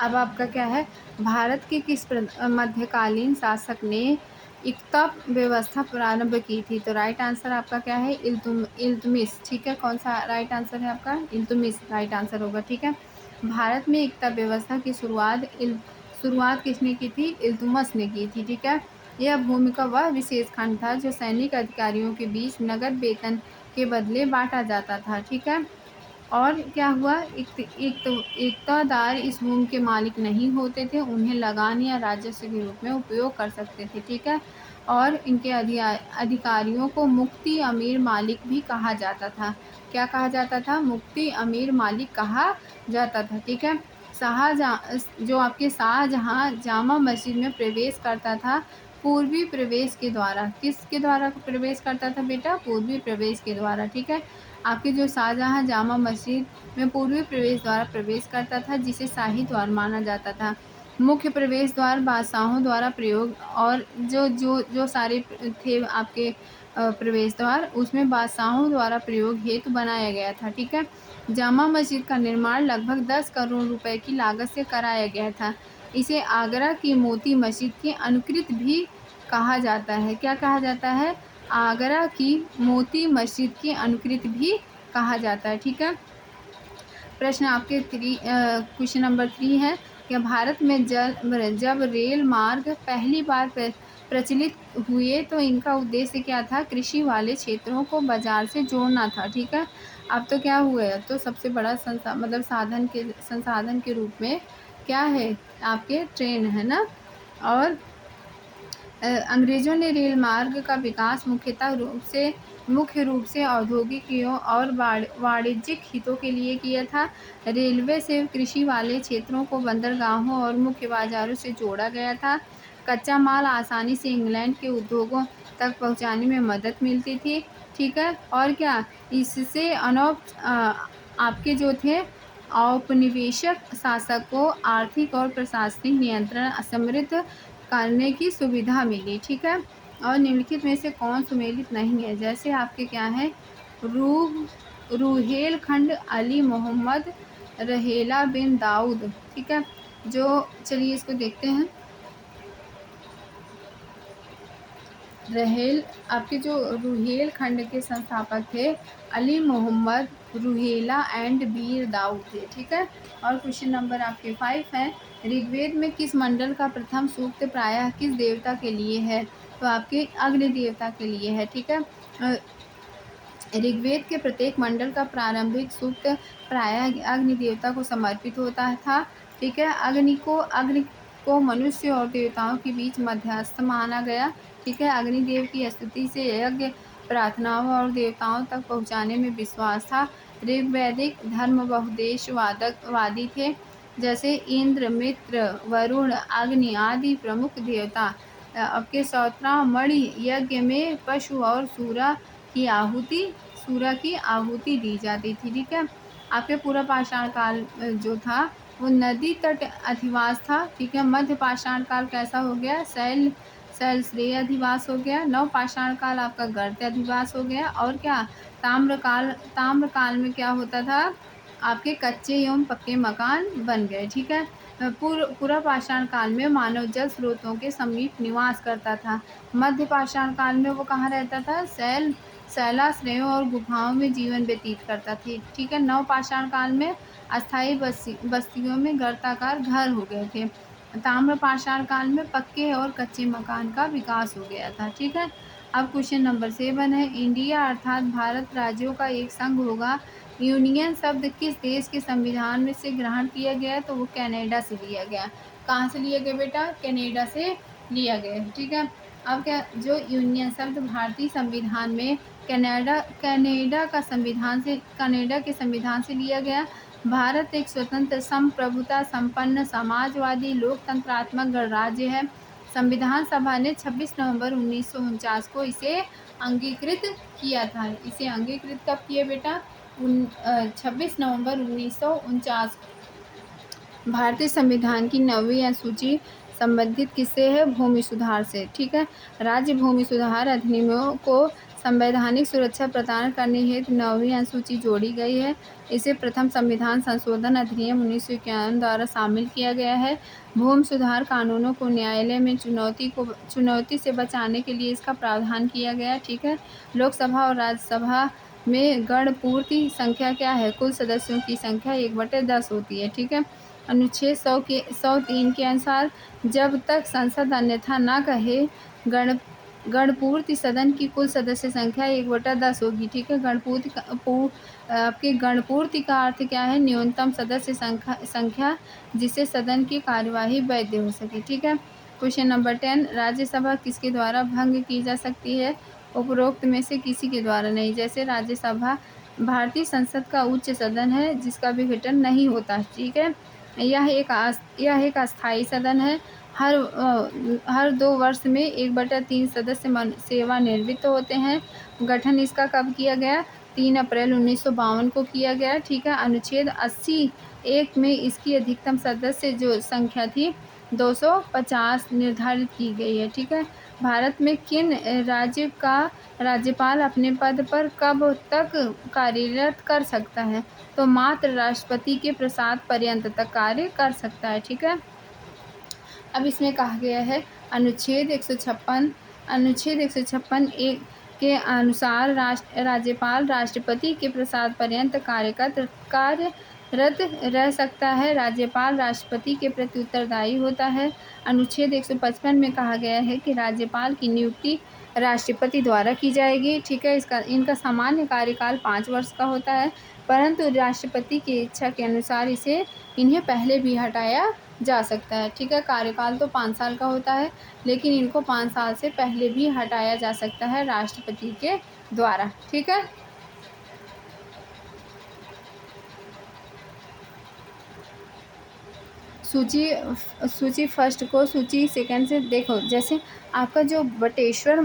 अब आपका क्या है, भारत के किस मध्यकालीन शासक ने इक्ता व्यवस्था प्रारंभ की थी? तो राइट आंसर आपका क्या है, इल्तुतमिश। ठीक है, कौन सा राइट आंसर है आपका, इल्तुतमिश राइट आंसर होगा। ठीक है, भारत में इक्ता व्यवस्था की शुरुआत किसने की थी, इल्तुतमिश ने की थी। ठीक है, यह भूमि का वह विशेष खंड था जो सैनिक अधिकारियों के बीच नगद वेतन के बदले बांटा जाता था। ठीक है, और क्या हुआ, इक्तादार इस भूमि के मालिक नहीं होते थे, उन्हें लगान या राजस्व के रूप में उपयोग कर सकते थे। ठीक है, और इनके अधिकारियों को मुफ्ती अमीर मालिक भी कहा जाता था। क्या कहा जाता था, मुफ्ती अमीर मालिक कहा जाता था। ठीक है, जो आपके शाहजहाँ जामा मस्जिद में प्रवेश करता था पूर्वी प्रवेश के द्वारा। किसके द्वारा प्रवेश करता था बेटा, पूर्वी प्रवेश के द्वारा। ठीक है, आपके जो शाहजहाँ जामा मस्जिद में पूर्वी प्रवेश द्वारा प्रवेश करता था, जिसे शाही द्वार माना जाता था। मुख्य प्रवेश द्वार बादशाहों द्वारा प्रयोग, और जो सारे थे आपके प्रवेश द्वार, उसमें बादशाहों द्वारा प्रयोग हेतु बनाया गया था। ठीक है, जामा मस्जिद का निर्माण लगभग 10 करोड़ रुपए की लागत से कराया गया था। इसे आगरा की मोती मस्जिद की अनुकृत भी कहा जाता है। क्या कहा जाता है, आगरा की मोती मस्जिद की अनुकृत भी कहा जाता है। ठीक है, प्रश्न आपके क्वेश्चन नंबर 3 है, क्या भारत में जब रेल मार्ग पहली बार प्रचलित हुए तो इनका उद्देश्य क्या था? कृषि वाले क्षेत्रों को बाजार से जोड़ना था। ठीक है, अब तो क्या हुआ है, तो सबसे बड़ा मतलब संसाधन के रूप में क्या है आपके ट्रेन है ना। और अंग्रेजों ने रेल मार्ग का विकास मुख्य रूप से औद्योगिक और वाणिज्यिक हितों के लिए किया था। रेलवे से कृषि वाले क्षेत्रों को बंदरगाहों और मुख्य बाजारों से जोड़ा गया था। कच्चा माल आसानी से इंग्लैंड के उद्योगों तक पहुंचाने में मदद मिलती थी। ठीक है, और क्या इससे आपके जो थे औपनिवेशिक शासक को आर्थिक और प्रशासनिक नियंत्रण समृद्ध करने की सुविधा मिली। ठीक है, और निम्नलिखित में से कौन सुमेलित नहीं है? जैसे आपके क्या है, रुहेलखंड, अली मोहम्मद, रहेला बिन दाऊद। ठीक है, जो चलिए इसको देखते हैं। आपके जो रुहेलखंड के संस्थापक थे अली मोहम्मद रुहेला एंड बीर दाऊद थे। ठीक है, और क्वेश्चन नंबर आपके 5 है, ऋग्वेद में किस मंडल का प्रथम सूक्त प्रायः किस देवता के लिए है? तो आपके अग्नि देवता के लिए है। ठीक है, ऋग्वेद के प्रत्येक मंडल का प्रारंभिक सूक्त प्रायः अग्नि देवता को समर्पित होता था। ठीक है, अग्नि को मनुष्य और देवताओं के बीच मध्यस्थ माना गया। ठीक है, अग्निदेव की स्तुति से यज्ञ प्रार्थनाओं और देवताओं तक पहुंचाने में विश्वास था। ऋग्वैदिक धर्म बहुदेशवादी थे, जैसे इंद्र, मित्र, वरुण, अग्नि आदि प्रमुख देवता। आपके सौत्रा मणि यज्ञ में पशु और सूरा की आहुति दी जाती थी। ठीक है, आपके पूर्व पाषाण काल जो था वो नदी तट अधिवास था। ठीक है, मध्य पाषाण काल कैसा हो गया? शैलश्रेय अधिवास हो गया। नव पाषाण काल आपका गर्त अधिवास हो गया। और क्या ताम्र काल में क्या होता था? आपके कच्चे एवं पक्के मकान बन गए। ठीक है, पूरा पाषाण काल में मानव जल स्रोतों के समीप निवास करता था। मध्य पाषाण काल में वो कहाँ रहता था? शैलाश्रयों और गुफाओं में जीवन व्यतीत करता था। ठीक है, नव पाषाण काल में अस्थायी बस्तियों में गर्ताकार घर हो गए थे। ताम्र पाषाण काल में पक्के और कच्चे मकान का विकास हो गया था। ठीक है, अब क्वेश्चन नंबर 7 है, इंडिया अर्थात भारत राज्यों का एक संघ होगा। यूनियन शब्द किस देश के संविधान में से ग्रहण किया गया? तो वो कनाडा से लिया गया। कहाँ से लिया गया बेटा? कनाडा से लिया गया। ठीक है, अब क्या जो यूनियन शब्द भारतीय संविधान में कनाडा के संविधान से लिया गया। भारत एक स्वतंत्र संप्रभुता संपन्न समाजवादी लोकतंत्रात्मक गणराज्य है। संविधान सभा ने 26 नवंबर 1949 को इसे अंगीकृत किया था। इसे अंगीकृत कब किया बेटा? 26 नवंबर 1949। भारतीय संविधान की 9वीं अनुसूची संबंधित किससे है? भूमि सुधार से। ठीक है, राज्य भूमि सुधार अधिनियमों को संवैधानिक सुरक्षा प्रदान करने हेतु 9वीं अनुसूची जोड़ी गई है। इसे प्रथम संविधान संशोधन अधिनियम 1951 द्वारा शामिल किया गया है। भूमि सुधार कानूनों को न्यायालय में चुनौती से बचाने के लिए इसका प्रावधान किया गया। ठीक है, लोकसभा और राज्यसभा में गणपूर्ति संख्या क्या है? कुल सदस्यों की संख्या 1/10 होती है। ठीक है, अनुच्छेद 103 के अनुसार जब तक संसद अन्यथा न कहे गणपूर्ति सदन की कुल सदस्य संख्या 1/10 होगी। ठीक है, आपके गणपूर्ति का अर्थ क्या है? न्यूनतम सदस्य संख्या जिससे सदन की कार्यवाही वैध हो सके। ठीक है, क्वेश्चन नंबर 10, राज्यसभा किसके द्वारा भंग की जा सकती है? उपरोक्त में से किसी के द्वारा नहीं। जैसे राज्यसभा भारतीय संसद का उच्च सदन है जिसका विघटन नहीं होता। ठीक है, यह एक अस्थायी सदन है। हर 2 वर्ष में 1/3 सदस्य सेवानिवृत्त होते हैं। गठन इसका कब किया गया? 3 अप्रैल 1952 को किया गया। ठीक है, अनुच्छेद 80(1) में इसकी अधिकतम सदस्य जो संख्या थी 250 निर्धारित की गई है। ठीक है, भारत में किन राज्य का राज्यपाल अपने पद पर कब तक कार्यरत कर सकता है? तो मात्र राष्ट्रपति के प्रसाद पर्यंत तक कार्य कर सकता है। ठीक है, अब इसमें कहा गया है अनुच्छेद 156 एक के अनुसार राज्यपाल राष्ट्रपति के प्रसाद पर्यंत कार्य रद्द रह सकता है। राज्यपाल राष्ट्रपति के प्रति उत्तरदायी होता है। अनुच्छेद 155 में कहा गया है कि राज्यपाल की नियुक्ति राष्ट्रपति द्वारा की जाएगी। ठीक है, इनका सामान्य कार्यकाल 5 वर्ष का होता है, परंतु राष्ट्रपति की इच्छा के अनुसार इन्हें पहले भी हटाया जा सकता है। ठीक है, कार्यकाल तो 5 साल का होता है, लेकिन इनको 5 साल से पहले भी हटाया जा सकता है राष्ट्रपति के द्वारा। ठीक है, सूची फर्स्ट को सूची सेकंड से देखो। जैसे आपका जो बटेश्वर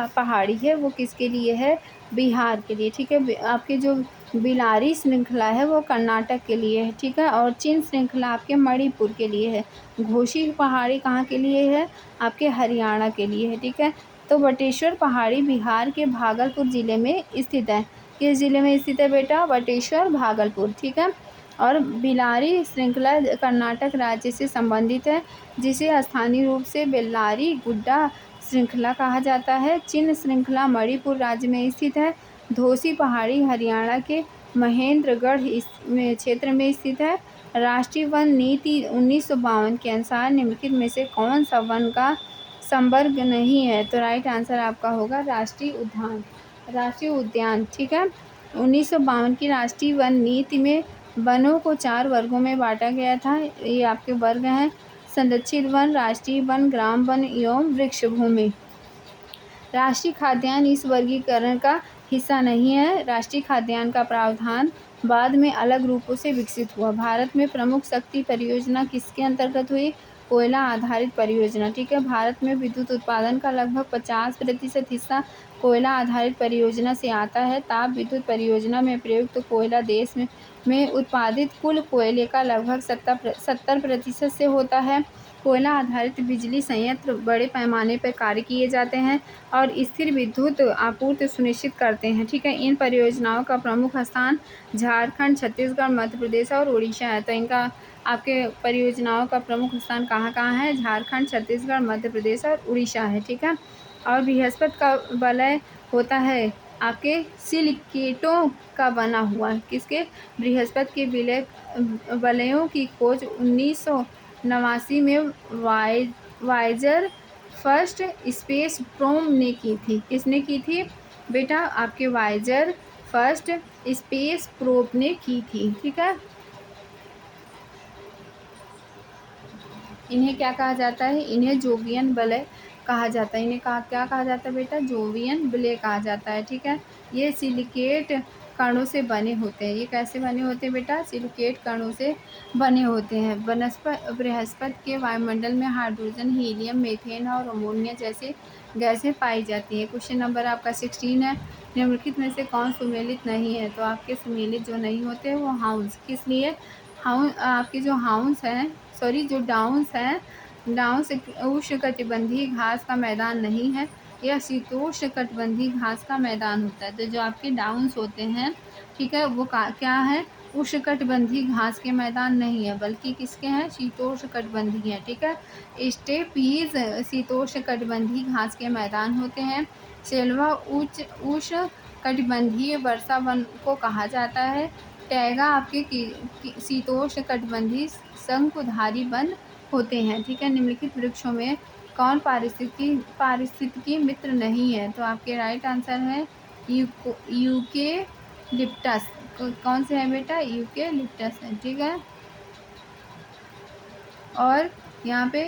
पहाड़ी है वो किसके लिए है? बिहार के लिए। ठीक है, आपकी जो बिलारी श्रृंखला है वो कर्नाटक के लिए है। ठीक है, और चिन श्रृंखला आपके मणिपुर के लिए है। घोसी पहाड़ी कहाँ के लिए है? आपके हरियाणा के लिए है। ठीक है, तो बटेश्वर पहाड़ी बिहार के भागलपुर ज़िले में स्थित है। किस ज़िले में स्थित है बेटा? बटेश्वर, भागलपुर। ठीक है, और बिलारी श्रृंखला कर्नाटक राज्य से संबंधित है, जिसे स्थानीय रूप से बेल्लारी गुड्डा श्रृंखला कहा जाता है। चिन श्रृंखला मणिपुर राज्य में स्थित है। धोसी पहाड़ी हरियाणा के महेंद्रगढ़ क्षेत्र में स्थित है। राष्ट्रीय वन नीति 1952 के अनुसार निम्नलिखित में से कौन सा वन का संवर्ग नहीं है? तो राइट आंसर आपका होगा राष्ट्रीय उद्यान। ठीक है, 1952 की राष्ट्रीय वन नीति में वनों को 4 वर्गों में बांटा गया था। ये आपके वर्ग हैं: संरक्षित वन, राष्ट्रीय वन, ग्राम वन एवं वृक्ष भूमि। राष्ट्रीय खाद्यान्न इस वर्गीकरण का हिस्सा नहीं है। राष्ट्रीय खाद्यान्न का प्रावधान बाद में अलग रूपों से विकसित हुआ। भारत में प्रमुख शक्ति परियोजना किसके अंतर्गत हुई? कोयला आधारित परियोजना। ठीक है, भारत में विद्युत उत्पादन का लगभग 50% हिस्सा कोयला आधारित परियोजना से आता है। ताप विद्युत परियोजना में प्रयुक्त कोयला देश में उत्पादित कुल कोयले का लगभग 70% से होता है। कोयला आधारित बिजली संयंत्र बड़े पैमाने पर कार्य किए जाते हैं और स्थिर विद्युत आपूर्ति सुनिश्चित करते हैं। ठीक है, इन परियोजनाओं का प्रमुख स्थान झारखंड, छत्तीसगढ़, मध्य प्रदेश और उड़ीसा है। तो इनका आपके परियोजनाओं का प्रमुख स्थान कहाँ है? झारखंड, छत्तीसगढ़, मध्य प्रदेश और उड़ीसा है। ठीक है, और बृहस्पति का वलय होता है आपके सिलिकेटों का बना हुआ। किसके? बृहस्पति के वलयों की खोज 1989 में वाइजर फर्स्ट स्पेस प्रोब ने की थी। किसने की थी बेटा? आपके वाइजर फर्स्ट स्पेस प्रोब ने की थी। ठीक है, इन्हें क्या कहा जाता है? इन्हें जोवियन वलय कहा जाता है। इन्हें क्या कहा जाता है बेटा? जोवियन वलय कहा जाता है। ठीक है, ये सिलिकेट कणों से बने होते हैं। ये कैसे बने होते हैं बेटा? सिलिकेट कणों से बने होते हैं। बृहस्पति के वायुमंडल में हाइड्रोजन, हीलियम, मीथेन और अमोनिया जैसे गैसें पाई जाती हैं। क्वेश्चन नंबर आपका 16 है। निम्नलिखित में से कौन सुमेलित नहीं है? तो आपके सुमेलित जो नहीं होते वो हाउंस। किस लिए? आपके जो हाउंस हैं, जो डाउन्स हैं, डाउन्स उष्णकटिबंधीय घास का मैदान नहीं है, यह शीतोष्णकटिबंधीय घास का मैदान होता है। तो जो आपके डाउन्स होते हैं, ठीक है, वो क्या है? उष्णकटिबंधीय घास के मैदान नहीं है, बल्कि किसके हैं? शीतोष्णकटिबंधीय है। ठीक है, स्टेपीज शीतोष्णकटिबंधीय घास के मैदान होते हैं। सेल्वा उष्णकटिबंधीय वर्षा वन को कहा जाता है। टैगा आपके शीतोष्णकटिबंधीय शंकुधारी वन होते हैं। ठीक है, निम्नलिखित वृक्षों में कौन पारिस्थितिकी मित्र नहीं है? तो आपके राइट आंसर है यूकेलिप्टस। कौन से है बेटा? यूकेलिप्टस है। ठीक है, और यहाँ पे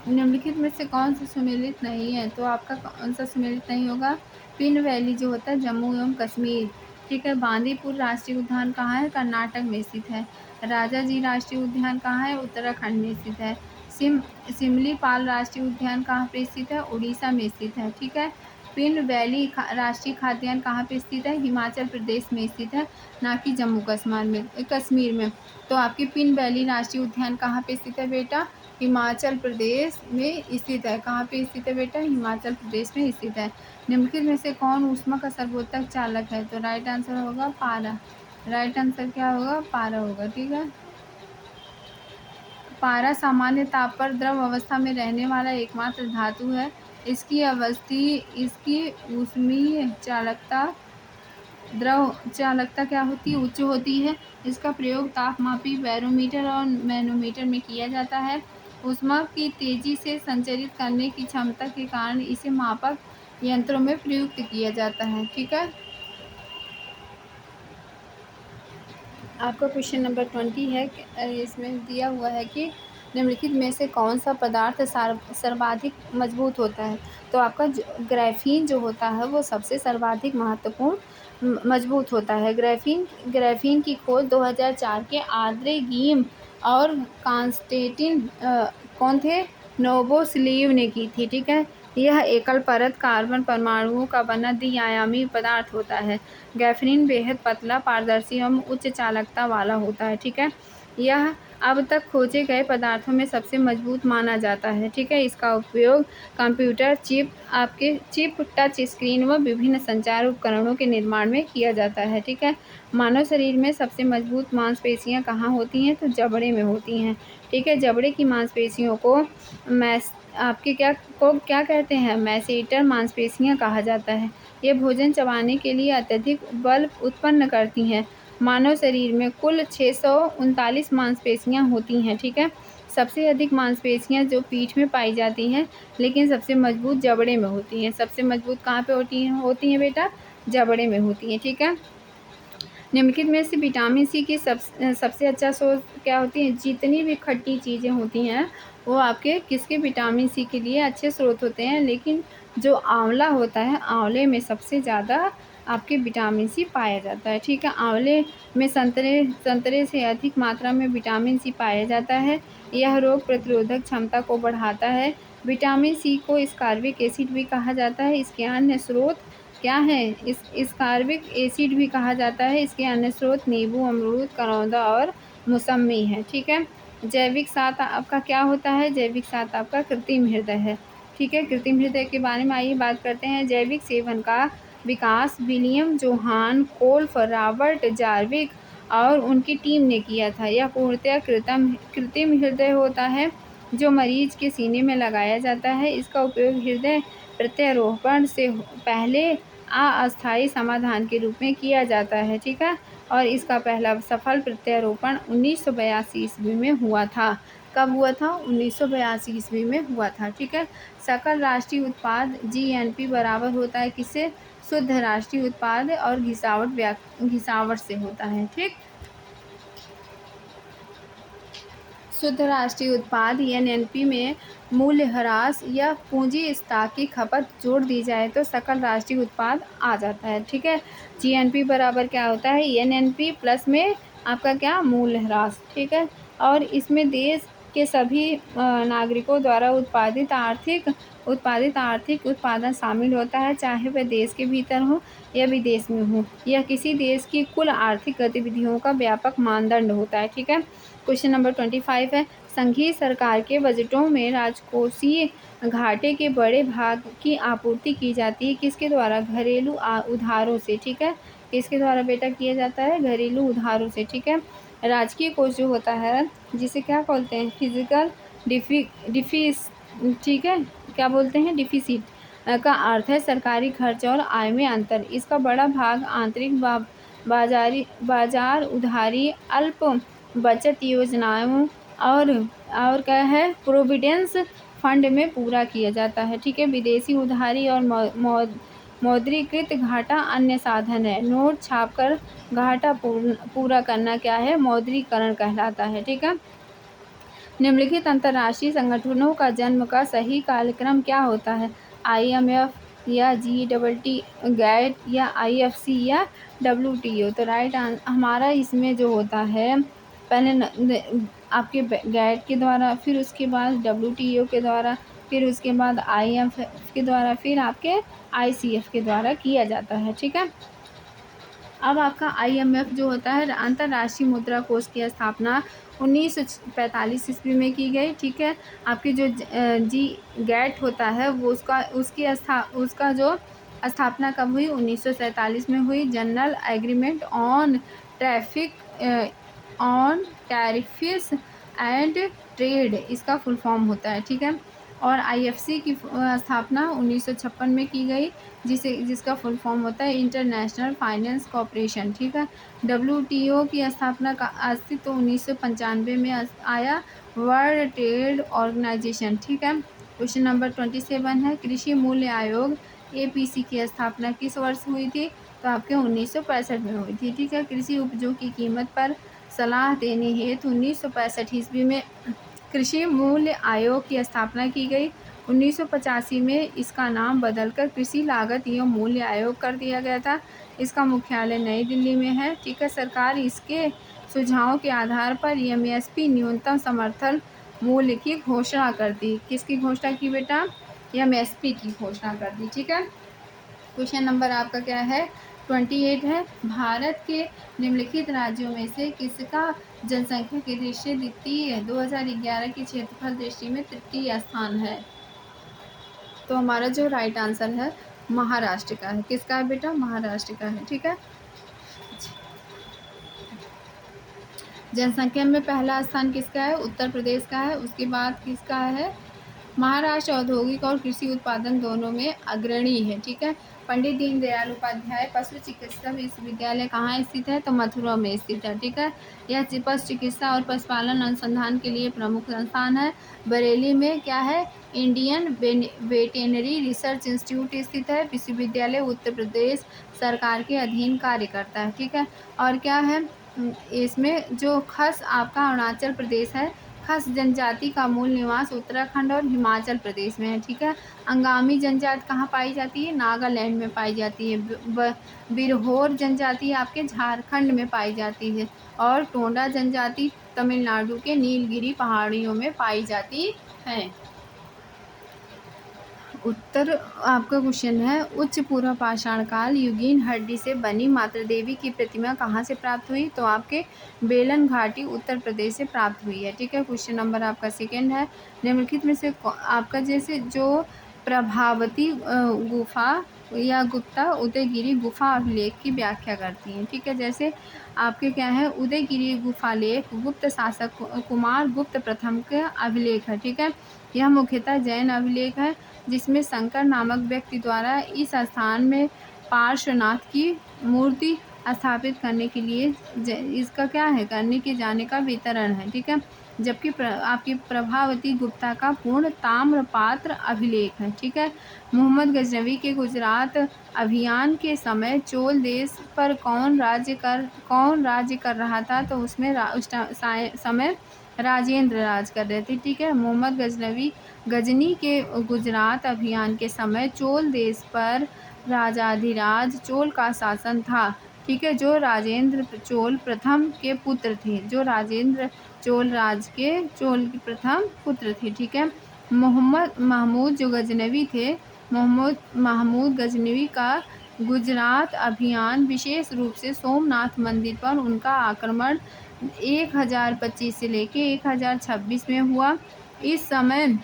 निम्नलिखित में से कौन सा सुमेलित नहीं है? तो आपका कौन सा सुमेलित नहीं होगा? पिन वैली जो होता है जम्मू एवं कश्मीर। ठीक है, बांदीपुर राष्ट्रीय उद्यान कहाँ है? कर्नाटक में स्थित है। राजाजी राष्ट्रीय उद्यान कहाँ है? उत्तराखंड में स्थित है। सिमलीपाल राष्ट्रीय उद्यान कहाँ पे स्थित है? उड़ीसा में स्थित है। ठीक है, पिन वैली राष्ट्रीय खाद्यान्न कहाँ पे स्थित है? हिमाचल प्रदेश में स्थित है, ना कि जम्मू कश्मीर में। तो आपकी पिन वैली राष्ट्रीय उद्यान कहाँ पे स्थित है बेटा? हिमाचल प्रदेश में स्थित है। कहाँ पे स्थित है बेटा? हिमाचल प्रदेश में स्थित है। निम्नलिखित में से कौन ऊष्मा का सर्वोत्तक चालक है? तो राइट आंसर होगा पारा। राइट आंसर क्या होगा? पारा होगा। ठीक है, पारा सामान्य ताप पर द्रव अवस्था में रहने वाला एकमात्र धातु है। इसकी ऊष्मीय चालकता द्रव चालकता क्या होती है, उच्च होती है। इसका प्रयोग तापमापी बैरोमीटर और मैनोमीटर में किया जाता है। ऊष्मा की तेजी से संचरित करने की क्षमता के कारण इसे मापक यंत्रों में प्रयुक्त किया जाता है। ठीक है, आपका क्वेश्चन नंबर 20 है इसमें दिया हुआ है कि निम्नलिखित में से कौन सा पदार्थ सर्वाधिक मजबूत होता है। तो आपका ग्राफीन जो होता है वो सबसे सर्वाधिक महत्वपूर्ण मजबूत होता है। ग्राफीन की खोज 2004 के आंद्रे गिम और कॉन्स्टेंटिन कौन थे, नोवोसिलिव ने की थी। ठीक है, यह एकल परत कार्बन परमाणुओं का बना द्विआयामी पदार्थ होता है। ग्राफीन बेहद पतला, पारदर्शी एवं उच्च चालकता वाला होता है। ठीक है, यह अब तक खोजे गए पदार्थों में सबसे मजबूत माना जाता है। ठीक है, इसका उपयोग कंप्यूटर चिप, टच स्क्रीन व विभिन्न संचार उपकरणों के निर्माण में किया जाता है। ठीक है, मानव शरीर में सबसे मजबूत मांसपेशियां कहाँ होती हैं, तो जबड़े में होती हैं। ठीक है, जबड़े की मांसपेशियों को क्या कहते हैं, मैसेटर मांसपेशियां कहा जाता है। ये भोजन चबाने के लिए अत्यधिक बल उत्पन्न करती हैं। मानव शरीर में कुल 639 मांसपेशियां होती हैं। ठीक है, सबसे अधिक मांसपेशियां जो पीठ में पाई जाती हैं, लेकिन सबसे मजबूत जबड़े में होती हैं। सबसे मजबूत कहाँ पे होती हैं बेटा, जबड़े में होती हैं। ठीक है, निम्नलिखित में से विटामिन सी की सबसे अच्छा स्रोत क्या होती है, जितनी भी खट्टी चीज़ें होती हैं वो आपके किसके, विटामिन सी के लिए अच्छे स्रोत होते हैं। लेकिन जो आंवला होता है, आंवले में सबसे ज़्यादा आपके विटामिन सी पाया जाता है। ठीक है, आंवले में संतरे से अधिक मात्रा में विटामिन सी पाया जाता है। यह रोग प्रतिरोधक क्षमता को बढ़ाता है। विटामिन सी को स्कारबिक एसिड भी कहा जाता है। इसके अन्य स्रोत क्या है, इस कार्बिक एसिड भी कहा जाता है। इसके अन्य स्रोत नींबू, अमरूद, करौंदा और मौसम्मी है। ठीक है, जैविक साथ आपका क्या होता है, जैविक साथ आपका कृत्रिम हृदय है। ठीक है, कृत्रिम हृदय के बारे में आइए बात करते हैं। जैविक सेवन का विकास विलियम जोहान कोल्फ, रॉबर्ट जार्विक और उनकी टीम ने किया था। यह पूर्णतः कृत्रिम हृदय होता है जो मरीज के सीने में लगाया जाता है। इसका उपयोग हृदय प्रत्यारोपण से पहले अस्थायी समाधान के रूप में किया जाता है। ठीक है, और इसका पहला सफल प्रत्यारोपण 1982 ईस्वी में हुआ था। कब हुआ था, 1982 ईस्वी में हुआ था। ठीक है, सकल राष्ट्रीय उत्पाद GNP बराबर होता है किससे, शुद्ध राष्ट्रीय उत्पाद और घिसावट से होता है। ठीक, शुद्ध राष्ट्रीय उत्पाद NNP में मूल्यह्रास या पूंजी स्टॉक की खपत जोड़ दी जाए तो सकल राष्ट्रीय उत्पाद आ जाता है। ठीक है, GNP बराबर क्या होता है, NNP प्लस में आपका क्या, मूल्यह्रास। ठीक है, और इसमें देश के सभी नागरिकों द्वारा उत्पादित आर्थिक उत्पादन शामिल होता है, चाहे वह देश के भीतर हो या विदेश में हो। यह किसी देश की कुल आर्थिक गतिविधियों का व्यापक मानदंड होता है। ठीक है, क्वेश्चन नंबर 25 है, संघीय सरकार के बजटों में राजकोषीय घाटे के बड़े भाग की आपूर्ति की जाती है किसके द्वारा, घरेलू उधारों से। ठीक है, किसके द्वारा बेटा किया जाता है, घरेलू उधारों से। ठीक है, राजकीय कोष जो होता है जिसे क्या बोलते हैं, फिजिकल डिफिस ठीक है, क्या बोलते हैं, डिफिसिट का अर्थ है सरकारी खर्च और आय में अंतर। इसका बड़ा भाग आंतरिक बाजार उधारी, अल्प बचत योजनाओं और क्या है, प्रोविडेंस फंड में पूरा किया जाता है। ठीक है, विदेशी उधारी और मौद्रीकृत घाटा अन्य साधन है। नोट छापकर घाटा पूरा करना क्या है, मौद्रीकरण कहलाता है। ठीक है, निम्नलिखित अंतर्राष्ट्रीय संगठनों का जन्म का सही कालक्रम क्या होता है, IMF या GWT, गैट या IFC या WTO। तो राइट हमारा इसमें जो होता है, पहले आपके गैट के द्वारा, फिर उसके बाद WTO के द्वारा, फिर उसके बाद IMF के द्वारा, फिर आपके ICF के द्वारा किया जाता है। ठीक है, अब आपका IMF जो होता है, अंतर्राष्ट्रीय मुद्रा कोष की स्थापना 1945 ईस्वी में की गई। ठीक है, आपकी जो जी गैट होता है वो उसका जो स्थापना कब हुई, 1947 में हुई। General agreement on tariffs and trade इसका फुल फॉर्म होता है। ठीक है, और आईएफसी की स्थापना 1956 में की गई, जिसका फुल फॉर्म होता है इंटरनेशनल फाइनेंस कॉरपोरेशन। ठीक है। डब्ल्यूटीओ की स्थापना का अस्तित्व 1995 में आया, वर्ल्ड ट्रेड ऑर्गेनाइजेशन। ठीक है। क्वेश्चन नंबर 27 है, कृषि मूल्य आयोग एपीसी की स्थापना किस वर्ष हुई थी? तो आपके 1965 में हुई थी। ठीक है। कृषि उपजों की कीमत पर सलाह देने हेतु 1965 ईस्वी में कृषि मूल्य आयोग की स्थापना की गई। 1985 में इसका नाम बदलकर कृषि लागत एवं मूल्य आयोग कर दिया गया था। इसका मुख्यालय नई दिल्ली में है। ठीक है। सरकार इसके सुझावों के आधार पर एमएसपी न्यूनतम समर्थन मूल्य की घोषणा कर दी। किसकी घोषणा की बेटा? एमएसपी की घोषणा कर दी। ठीक है। क्वेश्चन नंबर आपका क्या है? 28 है, भारत के निम्नलिखित राज्यों में से किसका जनसंख्या की दृष्टि से द्वितीय 2011 की क्षेत्रफल दृष्टि में तृतीय स्थान है? तो हमारा जो राइट आंसर है महाराष्ट्र का है। किसका है बेटा? महाराष्ट्र का है। ठीक है। जनसंख्या में पहला स्थान किसका है? उत्तर प्रदेश का है। उसके बाद किसका है? महाराष्ट्र औद्योगिक और कृषि उत्पादन दोनों में अग्रणी है। ठीक है। पंडित दीनदयाल उपाध्याय पशु चिकित्सा विश्वविद्यालय कहाँ स्थित है? तो मथुरा में स्थित है। ठीक है। यह पशु चिकित्सा और पशुपालन अनुसंधान के लिए प्रमुख संस्थान है। बरेली में क्या है? इंडियन वेटेनरी रिसर्च इंस्टीट्यूट स्थित है। विश्वविद्यालय उत्तर प्रदेश सरकार के अधीन कार्य करता है। ठीक है। और क्या है इसमें? जो खस आपका अरुणाचल प्रदेश है। खस जनजाति का मूल निवास उत्तराखंड और हिमाचल प्रदेश में है। ठीक है। अंगामी जनजाति कहाँ पाई जाती है? नागालैंड में पाई जाती है। बिरहोर जनजाति आपके झारखंड में पाई जाती है। और टोंडा जनजाति तमिलनाडु के नीलगिरी पहाड़ियों में पाई जाती है। उत्तर आपका क्वेश्चन है, उच्च पूर्व पाषाण काल युगीन हड्डी से बनी मातृ देवी की प्रतिमा कहाँ से प्राप्त हुई? तो आपके बेलन घाटी उत्तर प्रदेश से प्राप्त हुई है। ठीक है। क्वेश्चन नंबर आपका सेकंड है, निम्नलिखित में से आपका जैसे जो प्रभावती गुफा या गुप्ता उदयगिरी गुफा अभिलेख की व्याख्या करती हैं। ठीक है। जैसे आपके क्या है? उदयगिरी गुफा लेख गुप्त शासक कुमार गुप्त प्रथम का अभिलेख है। ठीक है। यह मुख्यतः जैन अभिलेख है, जिसमें शंकर नामक व्यक्ति द्वारा इस स्थान में पार्श्वनाथ की मूर्ति स्थापित करने के लिए इसका क्या है? करने के जाने का वितरण है। ठीक है। जबकि आपकी प्रभावती गुप्ता का पूर्ण ताम्रपात्र अभिलेख है। ठीक है। मोहम्मद गजनवी के गुजरात अभियान के समय चोल देश पर कौन राज्य कर रहा था? तो उसमें उस समय राजेंद्र राज कर रहे थे। ठीक है। मोहम्मद गजनी के गुजरात अभियान के समय चोल देश पर राजाधिराज चोल का शासन था। ठीक है। जो राजेंद्र चोल प्रथम के पुत्र थे। जो राजेंद्र चोल राज के चोल के प्रथम पुत्र थे। ठीक है। मोहम्मद महमूद जो गजनवी थे, मोहम्मद महमूद गजनवी का गुजरात अभियान विशेष रूप से सोमनाथ मंदिर पर उनका आक्रमण 1025 से लेके 1026 में हुआ। इस समय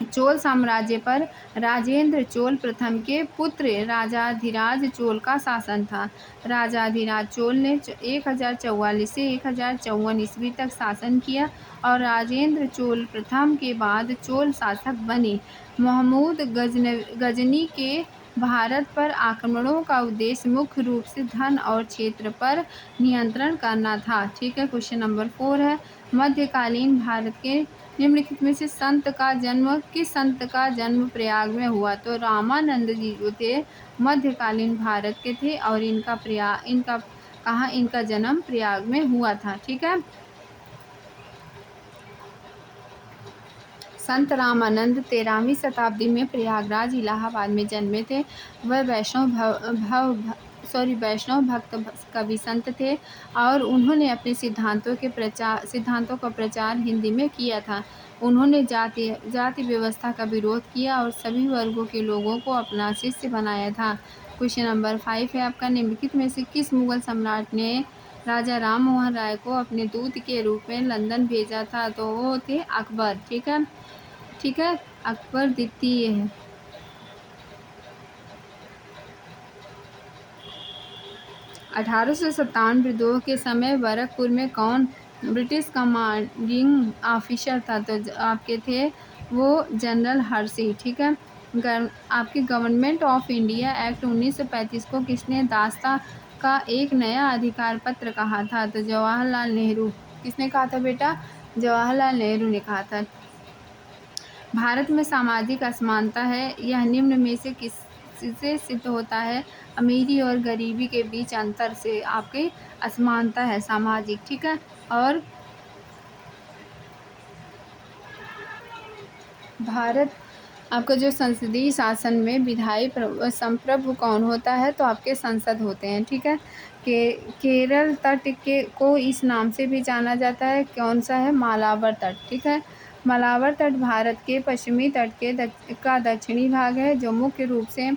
चोल साम्राज्य पर राजेंद्र चोल प्रथम के पुत्र राजाधिराज चोल का शासन था। राजाधिराज चोल ने 1044 से 1054 ईस्वी तक शासन किया और राजेंद्र चोल प्रथम के बाद चोल शासक बने। महमूद गजनी के भारत पर आक्रमणों का उद्देश्य मुख्य रूप से धन और क्षेत्र पर नियंत्रण करना था। ठीक है। क्वेश्चन नंबर 4 है, मध्यकालीन भारत के निम्नलिखित में से किस संत का जन्म प्रयाग में हुआ? तो रामानंद जी जो थे मध्यकालीन भारत के थे और इनका जन्म प्रयाग में हुआ था। ठीक है। संत रामानंद 13वीं शताब्दी में प्रयागराज इलाहाबाद में जन्मे थे। वह वैष्णव भक्त कवि संत थे और उन्होंने अपने सिद्धांतों का प्रचार हिंदी में किया था। उन्होंने जाति व्यवस्था का विरोध किया और सभी वर्गों के लोगों को अपना शिष्य बनाया था। क्वेश्चन नंबर 5 है आपका, निम्नलिखित में से किस मुगल सम्राट ने राजा राम मोहन राय को अपने दूत के रूप में लंदन भेजा था? तो वो थे अकबर। ठीक है। ठीक है। अकबर द्वितीय है। 1857 विद्रोह के समय बैरकपुर में कौन ब्रिटिश कमांडिंग ऑफिसर था? तो आपके थे वो जनरल हर्षी, ठीक है। आपके गवर्नमेंट ऑफ इंडिया एक्ट 1935 को किसने दास्ता का एक नया अधिकार पत्र कहा था? तो जवाहरलाल नेहरू। किसने कहा था बेटा? जवाहरलाल नेहरू ने कहा था। भारत में सामाजिक असमानता है, यह निम्न में से किससे सिद्ध होता है? अमीरी और गरीबी के बीच अंतर से आपकी असमानता है सामाजिक, ठीक है। और भारत आपका जो संसदीय शासन में विधायी संप्रभु कौन होता है? तो आपके संसद होते हैं, ठीक है। केरल तट के को इस नाम से भी जाना जाता है, कौन सा है? मालाबार तट, ठीक है। मालाबार तट भारत के पश्चिमी तट का दक्षिणी भाग है, जो मुख्य रूप से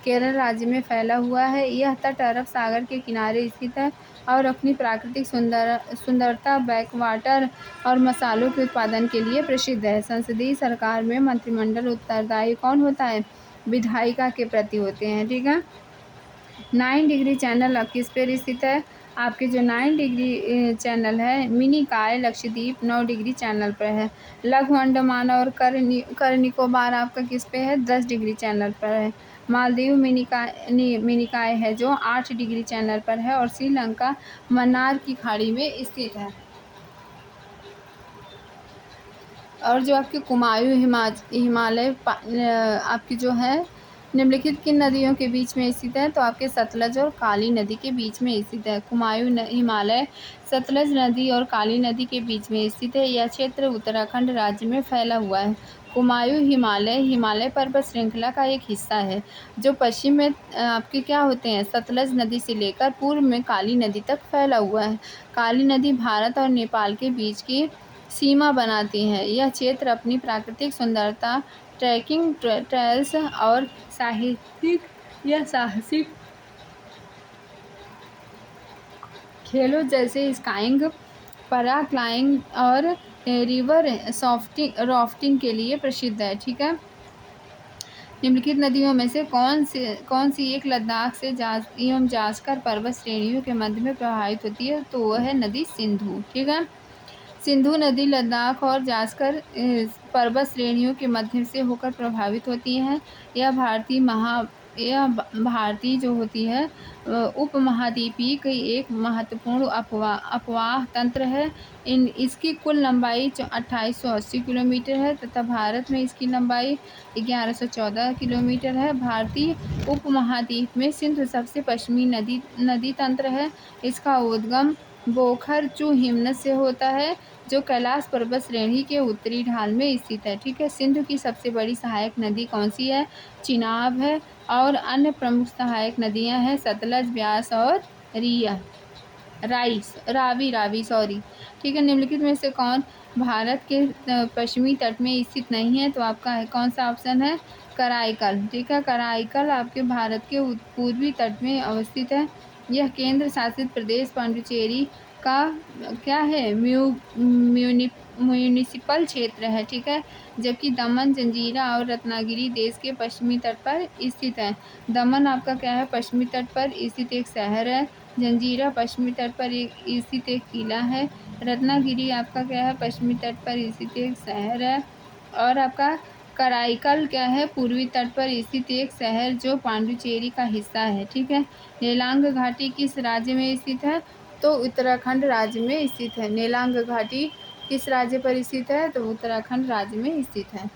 केरल राज्य में फैला हुआ है। यह तट अरब सागर के किनारे स्थित है और अपनी प्राकृतिक सुंदरता, बैकवाटर और मसालों के उत्पादन के लिए प्रसिद्ध है। संसदीय सरकार में मंत्रिमंडल उत्तरदायी कौन होता है? विधायिका के प्रति होते हैं, ठीक है। 9 डिग्री चैनल अब किस पर स्थित है? आपके जो 9 डिग्री चैनल है मिनिकॉय लक्षद्वीप 9 डिग्री चैनल पर है। लघु अंडमान और कर निकोबार आपका किस पे है? 10 डिग्री चैनल पर है। मालदीव मिनिकॉय है जो 8 डिग्री चैनल पर है और श्रीलंका मन्नार की खाड़ी में स्थित है। और जो आपके कुमायूं हिमालय आपकी जो है निम्नलिखित किन नदियों के बीच में स्थित है? तो आपके सतलज और काली नदी के बीच में स्थित है। कुमायूं हिमालय सतलज नदी और काली नदी के बीच में स्थित है। यह क्षेत्र उत्तराखंड राज्य में फैला हुआ है। कुमायूं हिमालय पर्वत श्रृंखला का एक हिस्सा है, जो पश्चिम में आपके क्या होते हैं? सतलज नदी से लेकर पूर्व में काली नदी तक फैला हुआ है। काली नदी भारत और नेपाल के बीच की सीमा बनाती हैं। यह क्षेत्र अपनी प्राकृतिक सुंदरता, ट्रैकिंग ट्रेल्स और साहसिक खेलों जैसे स्काइंग, पैराग्लाइडिंग और रिवर राफ्टिंग के लिए प्रसिद्ध है, ठीक है। निम्नलिखित नदियों में से कौन सी एक लद्दाख से एवं जास्कर पर्वत श्रेणियों के मध्य में प्रवाहित होती है? तो वह है नदी सिंधु, ठीक है। सिंधु नदी लद्दाख और जास्कर पर्वत श्रेणियों के मध्य से होकर प्रभावित होती है। यह भारतीय जो होती है उपमहाद्वीपीय की एक महत्वपूर्ण अपवाह तंत्र है। इसकी कुल लंबाई 2880 किलोमीटर है तथा भारत में इसकी लंबाई 1114 किलोमीटर है। भारतीय उपमहाद्वीप में सिंधु सबसे पश्चिमी नदी तंत्र है। इसका उद्गम बोखर-चू हिमनद से होता है, जो कैलाश पर्वत श्रेणी के उत्तरी ढाल में स्थित है, ठीक है। सिंधु की सबसे बड़ी सहायक नदी कौन सी है? चिनाब है। और अन्य प्रमुख सहायक नदियां हैं सतलज, ब्यास और रावी, सॉरी, ठीक है। निम्नलिखित में से कौन भारत के पश्चिमी तट में स्थित नहीं है? तो आपका है कौन सा ऑप्शन है? कराईकल, ठीक है। कराईकल आपके भारत के पूर्वी तट में अवस्थित है। यह केंद्र शासित प्रदेश पांडिचेरी का क्या है? म्यूनिसिपल क्षेत्र है, ठीक है। जबकि दमन, जंजीरा और रत्नागिरी देश के पश्चिमी तट पर स्थित है। दमन आपका क्या है? पश्चिमी तट पर स्थित एक शहर है। जंजीरा पश्चिमी तट पर स्थित एक किला है। रत्नागिरी आपका क्या है? पश्चिमी तट पर स्थित एक शहर है। और आपका कराईकल क्या है? पूर्वी तट पर स्थित एक शहर जो पांडिचेरी का हिस्सा है, ठीक है। नेलांग घाटी किस राज्य में स्थित है? तो उत्तराखंड राज्य में स्थित है। नेलांग घाटी किस राज्य पर स्थित है? तो उत्तराखंड राज्य में स्थित है।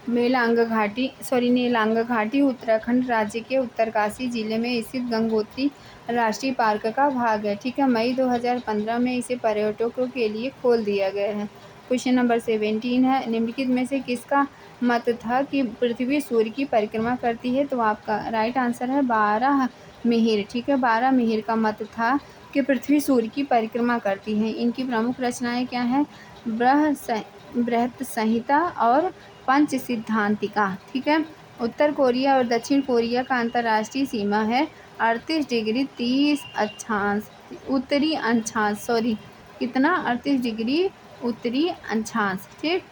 नेलांग घाटी उत्तराखंड राज्य के उत्तरकाशी जिले में स्थित गंगोत्री राष्ट्रीय पार्क का भाग है, ठीक है। मई 2015 में इसे पर्यटकों के लिए खोल दिया गया है। क्वेश्चन नंबर 17 है, निम्नलिखित में से किसका मत था कि पृथ्वी सूर्य की परिक्रमा करती है? तो आपका राइट आंसर है बारहमिहिर, ठीक है। बारहमिहिर का मत था कि पृथ्वी सूर्य की परिक्रमा करती है। इनकी प्रमुख रचनाएं क्या हैं? बृहत संहिता और पंच सिद्धांतिका, ठीक है। उत्तर कोरिया और दक्षिण कोरिया का अंतर्राष्ट्रीय सीमा है 38 डिग्री 30 अक्षांश उत्तरी अक्षांश, सॉरी कितना? 38 डिग्री उत्तरी अक्षांश, ठीक।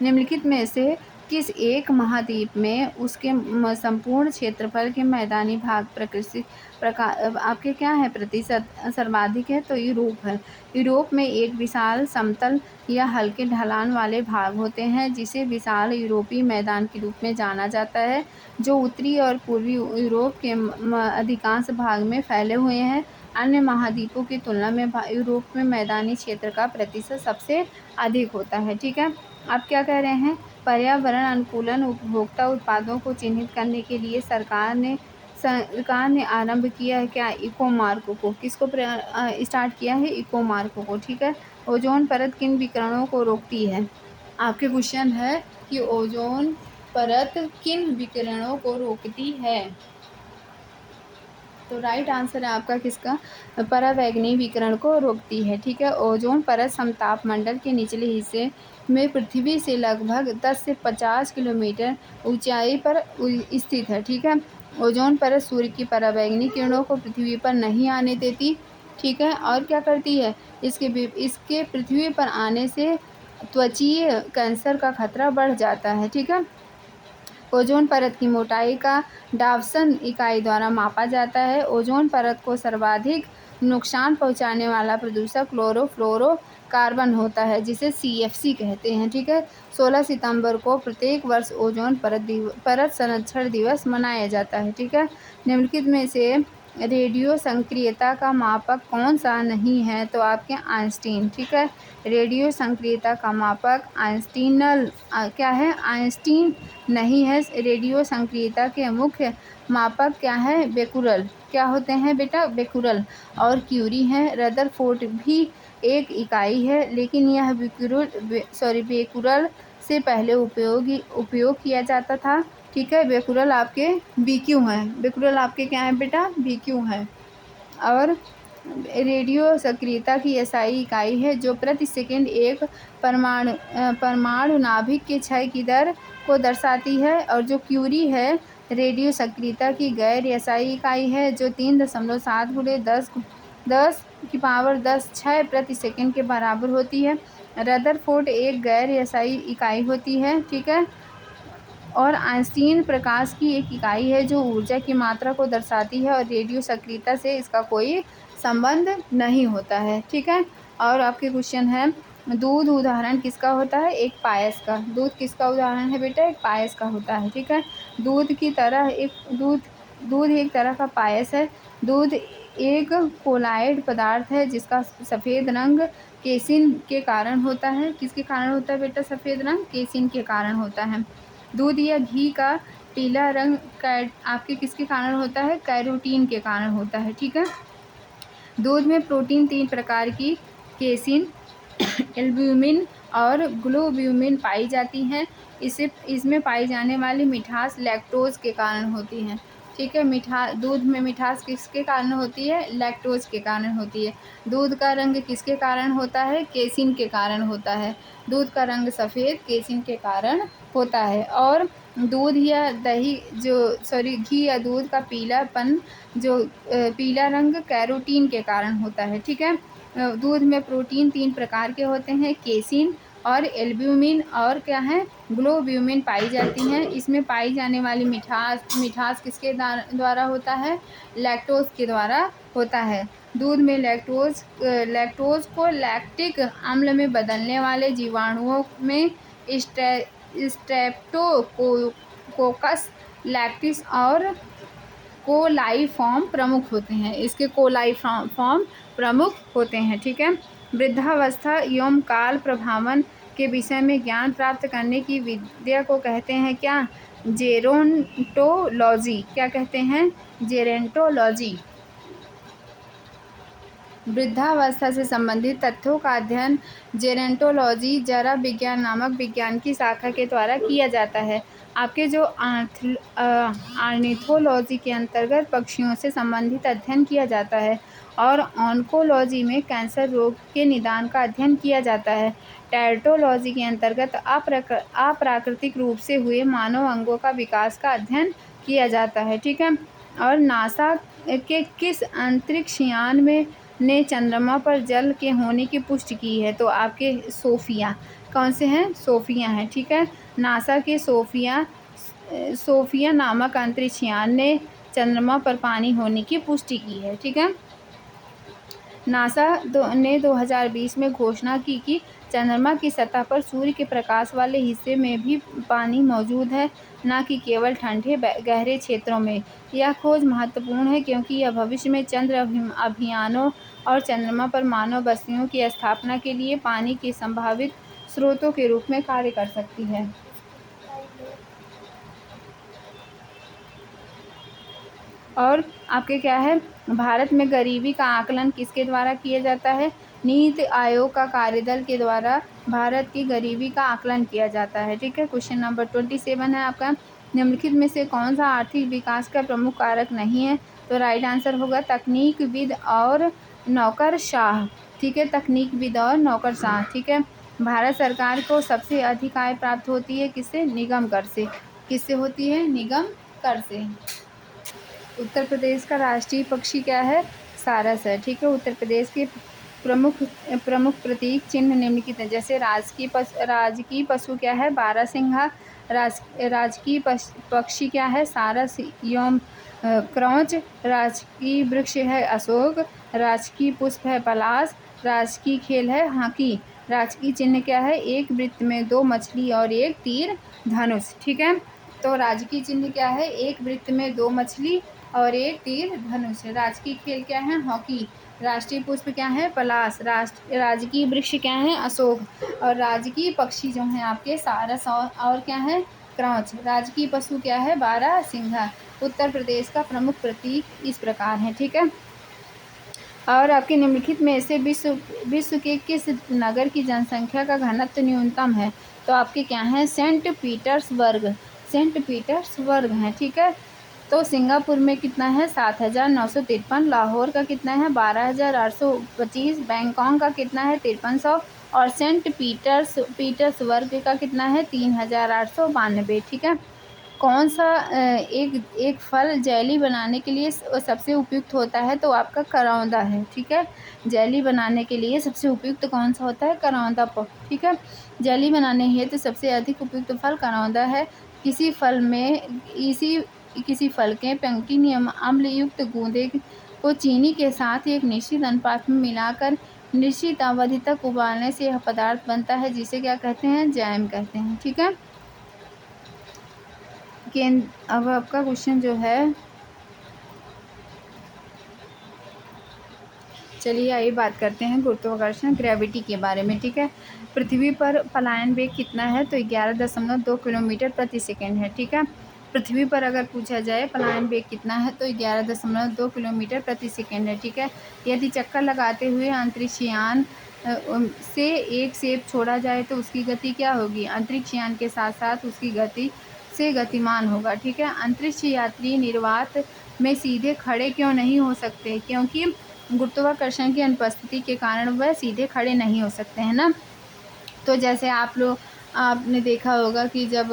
निम्नलिखित में से किस एक महाद्वीप में उसके संपूर्ण क्षेत्रफल के मैदानी भाग आपके क्या है प्रतिशत सर्वाधिक है? तो यूरोप है। यूरोप में एक विशाल समतल या हल्के ढलान वाले भाग होते हैं जिसे विशाल यूरोपीय मैदान के रूप में जाना जाता है, जो उत्तरी और पूर्वी यूरोप के अधिकांश भाग में फैले हुए हैं। अन्य महाद्वीपों की तुलना में यूरोप में मैदानी क्षेत्र का प्रतिशत सबसे अधिक होता है। ठीक है, आप क्या कह रहे हैं? पर्यावरण अनुकूलन उपभोक्ता उत्पादों को चिन्हित करने के लिए सरकार ने आरंभ किया है क्या? इको मार्कों को। किसको स्टार्ट किया है? इको मार्कों को। ठीक है, ओजोन परत किन विकिरणों को रोकती है? आपके क्वेश्चन है कि ओजोन परत किन विकिरणों को रोकती है? तो राइट आंसर है आपका किसका? परावैंगनी विकिरण को रोकती है। ठीक है, ओजोन परत समताप मंडल के निचले हिस्से में पृथ्वी से लगभग 10 से 50 किलोमीटर ऊंचाई पर स्थित है। ठीक है, ओजोन परत सूर्य की परावैंगनी किरणों को पृथ्वी पर नहीं आने देती। ठीक है, और क्या करती है? इसके पृथ्वी पर आने से त्वचीय कैंसर का खतरा बढ़ जाता है। ठीक है, ओजोन परत की मोटाई का डावसन इकाई द्वारा मापा जाता है। ओजोन परत को सर्वाधिक नुकसान पहुंचाने वाला प्रदूषक क्लोरोफ्लोरोकार्बन होता है, जिसे CFC कहते हैं। ठीक है, 16 सितंबर को प्रत्येक वर्ष ओजोन परत संरक्षण दिवस मनाया जाता है। ठीक है, निम्नलिखित में से रेडियो सक्रियता का मापक कौन सा नहीं है? तो आपके आइंस्टीन। ठीक है, रेडियो सक्रियता का मापक क्या है? आइंस्टीन नहीं है। रेडियो सक्रियता के मुख्य मापक क्या है? बेकुरल। क्या होते हैं बेटा? बेकुरल और क्यूरी हैं। रदरफोर्ड भी एक इकाई है, लेकिन यह बेकुरल से पहले उपयोग किया जाता था। ठीक है, बेकुरल आपके BQ हैं। बेकुरल आपके क्या है बेटा? BQ हैं। और रेडियो सक्रियता की SI इकाई है जो प्रति सेकंड एक परमाणु नाभिक के क्षय की दर को दर्शाती है। और जो क्यूरी है रेडियो सक्रियता की गैर SI इकाई है जो 3.7 × 10⁻⁻⁶ प्रति सेकंड के बराबर होती है। रदरफोर्ड एक गैर SI इकाई होती है। ठीक है, और आइंस्टीन प्रकाश की एक इकाई है जो ऊर्जा की मात्रा को दर्शाती है और रेडियो सक्रियता से इसका कोई संबंध नहीं होता है। ठीक है, और आपके क्वेश्चन है दूध उदाहरण किसका होता है? एक पायस का। दूध किसका उदाहरण है बेटा? एक पायस का होता है। ठीक है, दूध एक तरह का पायस है। दूध एक कोलाइड पदार्थ है जिसका सफ़ेद रंग केसिन के कारण होता है। किसके कारण होता है बेटा सफ़ेद रंग? केसिन के कारण होता है। दूध या घी का पीला रंग आपके किसके कारण होता है? कैरोटीन के कारण होता है। ठीक है, दूध में प्रोटीन 3 प्रकार की केसिन, एल्ब्यूमिन और ग्लोब्यूमिन पाई जाती हैं। इसमें पाई जाने वाली मिठास लैक्टोज के कारण होती है। ठीक है, दूध में मिठास किसके कारण होती है? लैक्टोज के कारण होती है। दूध का रंग किसके कारण होता है? केसिन के कारण होता है। दूध का रंग सफ़ेद केसिन के कारण होता है। और दूध या घी या दूध का पीलापन पीला रंग कैरोटीन के कारण होता है। ठीक है, दूध में प्रोटीन 3 प्रकार के होते हैं, केसिन और एल्ब्यूमिन और क्या है? ग्लोब्यूमिन पाई जाती हैं। इसमें पाई जाने वाली मिठास किसके द्वारा होता है? लैक्टोज के द्वारा होता है। दूध में लैक्टोज को लैक्टिक अम्ल में बदलने वाले जीवाणुओं में स्ट्रेप्टोकोकस लैक्टिस और कोलाइफॉर्म प्रमुख होते हैं। इसके कोलाइफॉर्म प्रमुख होते हैं। ठीक है, वृद्धावस्था एवं काल प्रभावन के विषय में ज्ञान प्राप्त करने की विद्या को कहते हैं क्या? जेरोंटोलॉजी। क्या कहते हैं? जेरोंटोलॉजी। वृद्धावस्था से संबंधित तथ्यों का अध्ययन जेरोंटोलॉजी जरा विज्ञान नामक विज्ञान की शाखा के द्वारा किया जाता है। आपके जो ऑर्निथोलॉजी के अंतर्गत पक्षियों से संबंधित अध्ययन किया जाता है और ऑन्कोलॉजी में कैंसर रोग के निदान का अध्ययन किया जाता है। टेर्टोलॉजी के अंतर्गत अप्राकृतिक रूप से हुए मानव अंगों का विकास का अध्ययन किया जाता है। ठीक है, और नासा के किस अंतरिक्ष यान ने चंद्रमा पर जल के होने की पुष्टि की है? तो आपके सोफिया। कौन से हैं? सोफिया हैं, ठीक है। नासा के सोफिया नामक अंतरिक्ष यान ने चंद्रमा पर पानी होने की पुष्टि की है, ठीक है। नासा ने 2020 में घोषणा की कि चंद्रमा की सतह पर सूर्य के प्रकाश वाले हिस्से में भी पानी मौजूद है, न कि केवल ठंडे गहरे क्षेत्रों में। यह खोज महत्वपूर्ण है क्योंकि यह भविष्य में चंद्र अभियानों और चंद्रमा पर मानव बस्तियों की स्थापना के लिए पानी के संभावित स्रोतों के रूप में कार्य कर सकती है। और आपके क्या है, भारत में गरीबी का आकलन किसके द्वारा किया जाता है? नीति आयोग का कार्यदल के द्वारा भारत की गरीबी का आकलन किया जाता है, ठीक है। क्वेश्चन नंबर 27 है आपका, निम्नलिखित में से कौन सा आर्थिक विकास का प्रमुख कारक नहीं है? तो राइट आंसर होगा तकनीकविद और नौकरशाह, ठीक है। तकनीकविद और नौकरशाह, ठीक है। भारत सरकार को सबसे अधिक आय प्राप्त होती है किससे? निगम कर से। किससे होती है? निगम कर से। उत्तर प्रदेश का राष्ट्रीय पक्षी क्या है? सारस है, ठीक है। उत्तर प्रदेश के प्रमुख प्रतीक चिन्ह निम्नलिखित हैं। जैसे राजकीय पशु क्या है? बारहसिंघा। राजकीय पक्षी क्या है? सारस एवं क्रौंच। राजकीय वृक्ष है अशोक। राजकीय पुष्प है पलाश। राजकीय खेल है हॉकी। राजकीय चिन्ह क्या है? एक वृत्त में 2 मछली और 1 तीर धनुष, ठीक है। तो राजकीय चिन्ह क्या है? एक वृत्त में 2 मछली और 1 तीर धनुष। राजकीय खेल क्या है? हॉकी। राष्ट्रीय पुष्प क्या है? पलाश। राजकीय वृक्ष क्या है? अशोक। और राजकीय पक्षी जो हैं आपके सारस और क्या है? क्रौंच। राजकीय पशु क्या है? बारहसिंघा। उत्तर प्रदेश का प्रमुख प्रतीक इस प्रकार है, ठीक है। और आपके निम्नलिखित में से विश्व के किस नगर की जनसंख्या का घनत्व न्यूनतम है? तो आपके क्या है? सेंट पीटर्सबर्ग है, ठीक है। तो सिंगापुर में कितना है? 7,953। लाहौर का कितना है? 12,825। बैंकॉक का कितना है? 5300। और सेंट पीटर्सबर्ग का कितना है? 3,892, ठीक है। कौन सा एक फल जेली बनाने के लिए सबसे उपयुक्त होता है? तो आपका करौंदा है, ठीक है। जेली बनाने के लिए सबसे उपयुक्त कौन सा होता है? करौंदा, ठीक है। जेली बनाने हेतु सबसे अधिक उपयुक्त फल करौंदा है। किसी फल के पेंक्टिनियम अम्लयुक्त गूदे को चीनी के साथ एक निश्चित अनुपात में मिलाकर निश्चित अवधि तक उबालने से यह पदार्थ बनता है जिसे क्या कहते हैं? जैम कहते हैं, ठीक है। अब आपका क्वेश्चन जो है, चलिए आइए बात करते हैं गुरुत्वाकर्षण ग्रेविटी के बारे में, ठीक है। पृथ्वी पर पलायन वेग कितना है? तो 11.2 किलोमीटर प्रति सेकेंड है, ठीक है। पृथ्वी पर अगर पूछा जाए पलायन वेग कितना है तो 11.2 किलोमीटर प्रति सेकेंड है, ठीक है। यदि चक्कर लगाते हुए अंतरिक्ष यान से एक सेब छोड़ा जाए तो उसकी गति क्या होगी? अंतरिक्ष यान के साथ साथ उसकी गति से गतिमान होगा, ठीक है। अंतरिक्ष यात्री निर्वात में सीधे खड़े क्यों नहीं हो सकते? क्योंकि गुरुत्वाकर्षण की अनुपस्थिति के कारण वह सीधे खड़े नहीं हो सकते हैं ना। तो जैसे आपने देखा होगा कि जब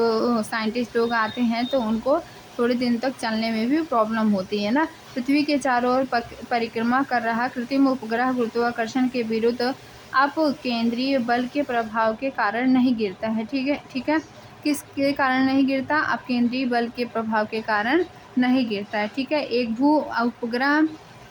साइंटिस्ट लोग आते हैं तो उनको थोड़े दिन तक चलने में भी प्रॉब्लम होती है ना। पृथ्वी के चारों ओर परिक्रमा कर रहा कृत्रिम उपग्रह गुरुत्वाकर्षण के विरुद्ध अपकेंद्रीय बल के प्रभाव के कारण नहीं गिरता है, ठीक है। किसके कारण नहीं गिरता? अपकेंद्रीय बल के प्रभाव के कारण नहीं गिरता है, ठीक है। एक भू उपग्रह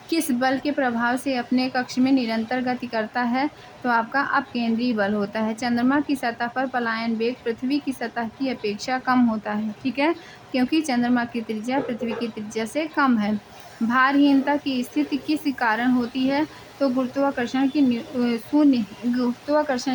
किस बल के प्रभाव से अपने कक्ष में निरंतर गति करता है? तो आपका अपकेंद्रीय बल होता है। चंद्रमा की सतह पर पलायन वेग पृथ्वी की सतह की अपेक्षा कम होता है, ठीक है, क्योंकि चंद्रमा की त्रिज्या पृथ्वी की त्रिज्या से कम है। भारहीनता की स्थिति किस कारण होती है? तो गुरुत्वाकर्षण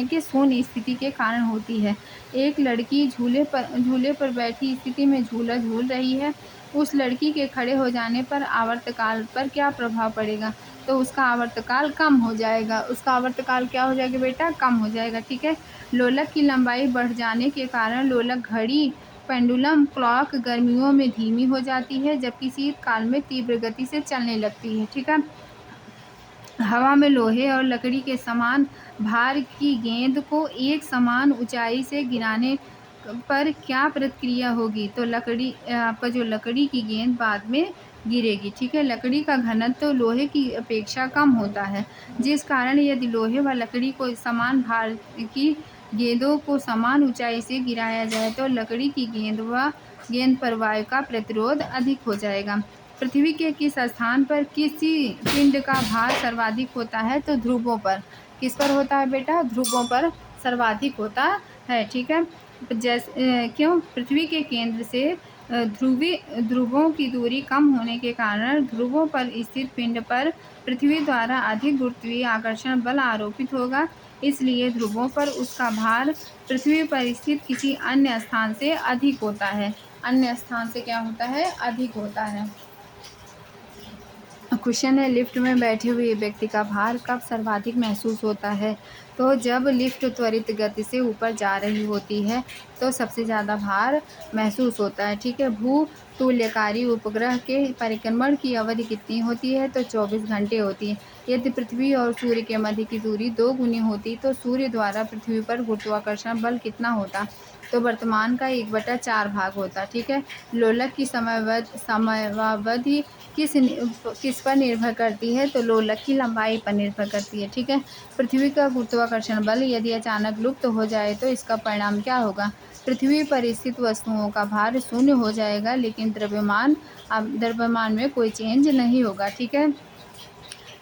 की शून्य स्थिति के कारण होती है। एक लड़की झूले पर बैठी स्थिति में झूला झूल रही है। उस लड़की के खड़े हो जाने पर आवर्तकाल पर क्या प्रभाव पड़ेगा? तो उसका आवर्तकाल कम हो जाएगा। उसका आवर्तकाल क्या हो जाएगा बेटा? कम हो जाएगा, ठीक है। लोलक की लंबाई बढ़ जाने के कारण लोलक घड़ी पेंडुलम क्लॉक गर्मियों में धीमी हो जाती है जबकि शीतकाल में तीव्र गति से चलने लगती है, ठीक है। हवा में लोहे और लकड़ी के समान भार की गेंद को एक समान ऊंचाई से गिराने पर क्या प्रतिक्रिया होगी? तो आपका जो लकड़ी की गेंद बाद में गिरेगी, ठीक है। लकड़ी का घनत्व तो लोहे की अपेक्षा कम होता है जिस कारण यदि लोहे व लकड़ी को समान भार की गेंदों को समान ऊंचाई से गिराया जाए तो लकड़ी की गेंद पर वायु का प्रतिरोध अधिक हो जाएगा। पृथ्वी के किस स्थान पर किसी पिंड का भार सर्वाधिक होता है? तो ध्रुवों पर। किस पर होता है बेटा? ध्रुवों पर सर्वाधिक होता है। ठीक है, क्यों? पृथ्वी के केंद्र से ध्रुवों की दूरी कम होने के कारण ध्रुवों पर स्थित पिंड पर पृथ्वी द्वारा अधिक गुरुत्वीय आकर्षण बल आरोपित होगा, इसलिए ध्रुवों पर उसका भार पृथ्वी पर स्थित किसी अन्य स्थान से अधिक होता है। अन्य स्थान से क्या होता है? अधिक होता है। क्वेश्चन है, लिफ्ट में बैठे हुए व्यक्ति का भार कब सर्वाधिक महसूस होता है? तो जब लिफ्ट त्वरित गति से ऊपर जा रही होती है तो सबसे ज़्यादा भार महसूस होता है। ठीक है, भू तुल्यकारी उपग्रह के परिक्रमण की अवधि कितनी होती है? तो 24 घंटे होती है। यदि पृथ्वी और सूर्य के मध्य की दूरी 2 गुनी होती तो सूर्य द्वारा पृथ्वी पर गुरुत्वाकर्षण बल कितना होता? तो वर्तमान का 1/4 भाग होता। ठीक है, लोलक की समयावधि किस पर निर्भर करती है? तो लोलक की लंबाई पर निर्भर करती है। ठीक है, पृथ्वी का गुरुत्वाकर्षण बल यदि अचानक लुप्त हो जाए तो इसका परिणाम क्या होगा? पृथ्वी पर स्थित वस्तुओं का भार शून्य हो जाएगा, लेकिन द्रव्यमान में कोई चेंज नहीं होगा। ठीक है,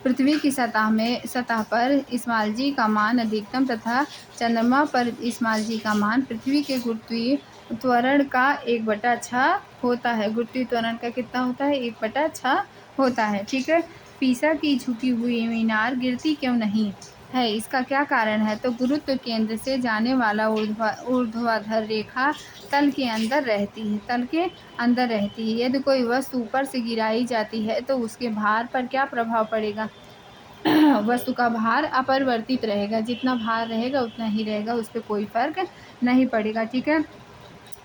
पृथ्वी की सतह पर स्मॉल जी का मान अधिकतम तथा चंद्रमा पर स्मॉल जी का मान पृथ्वी के गुरुत्वीय त्वरण का 1/6 होता है। गुरुत्वीय त्वरण का कितना होता है? 1/6 होता है। ठीक है, पीसा की झुकी हुई मीनार गिरती क्यों नहीं है? इसका क्या कारण है? तो गुरुत्व केंद्र से जाने वाला ऊर्ध्वाधर रेखा तल के अंदर रहती है। यदि कोई वस्तु ऊपर से गिराई जाती है तो उसके भार पर क्या प्रभाव पड़ेगा? वस्तु का भार अपरिवर्तित रहेगा, जितना भार रहेगा उतना ही रहेगा, उस पर कोई फर्क नहीं पड़ेगा। ठीक है,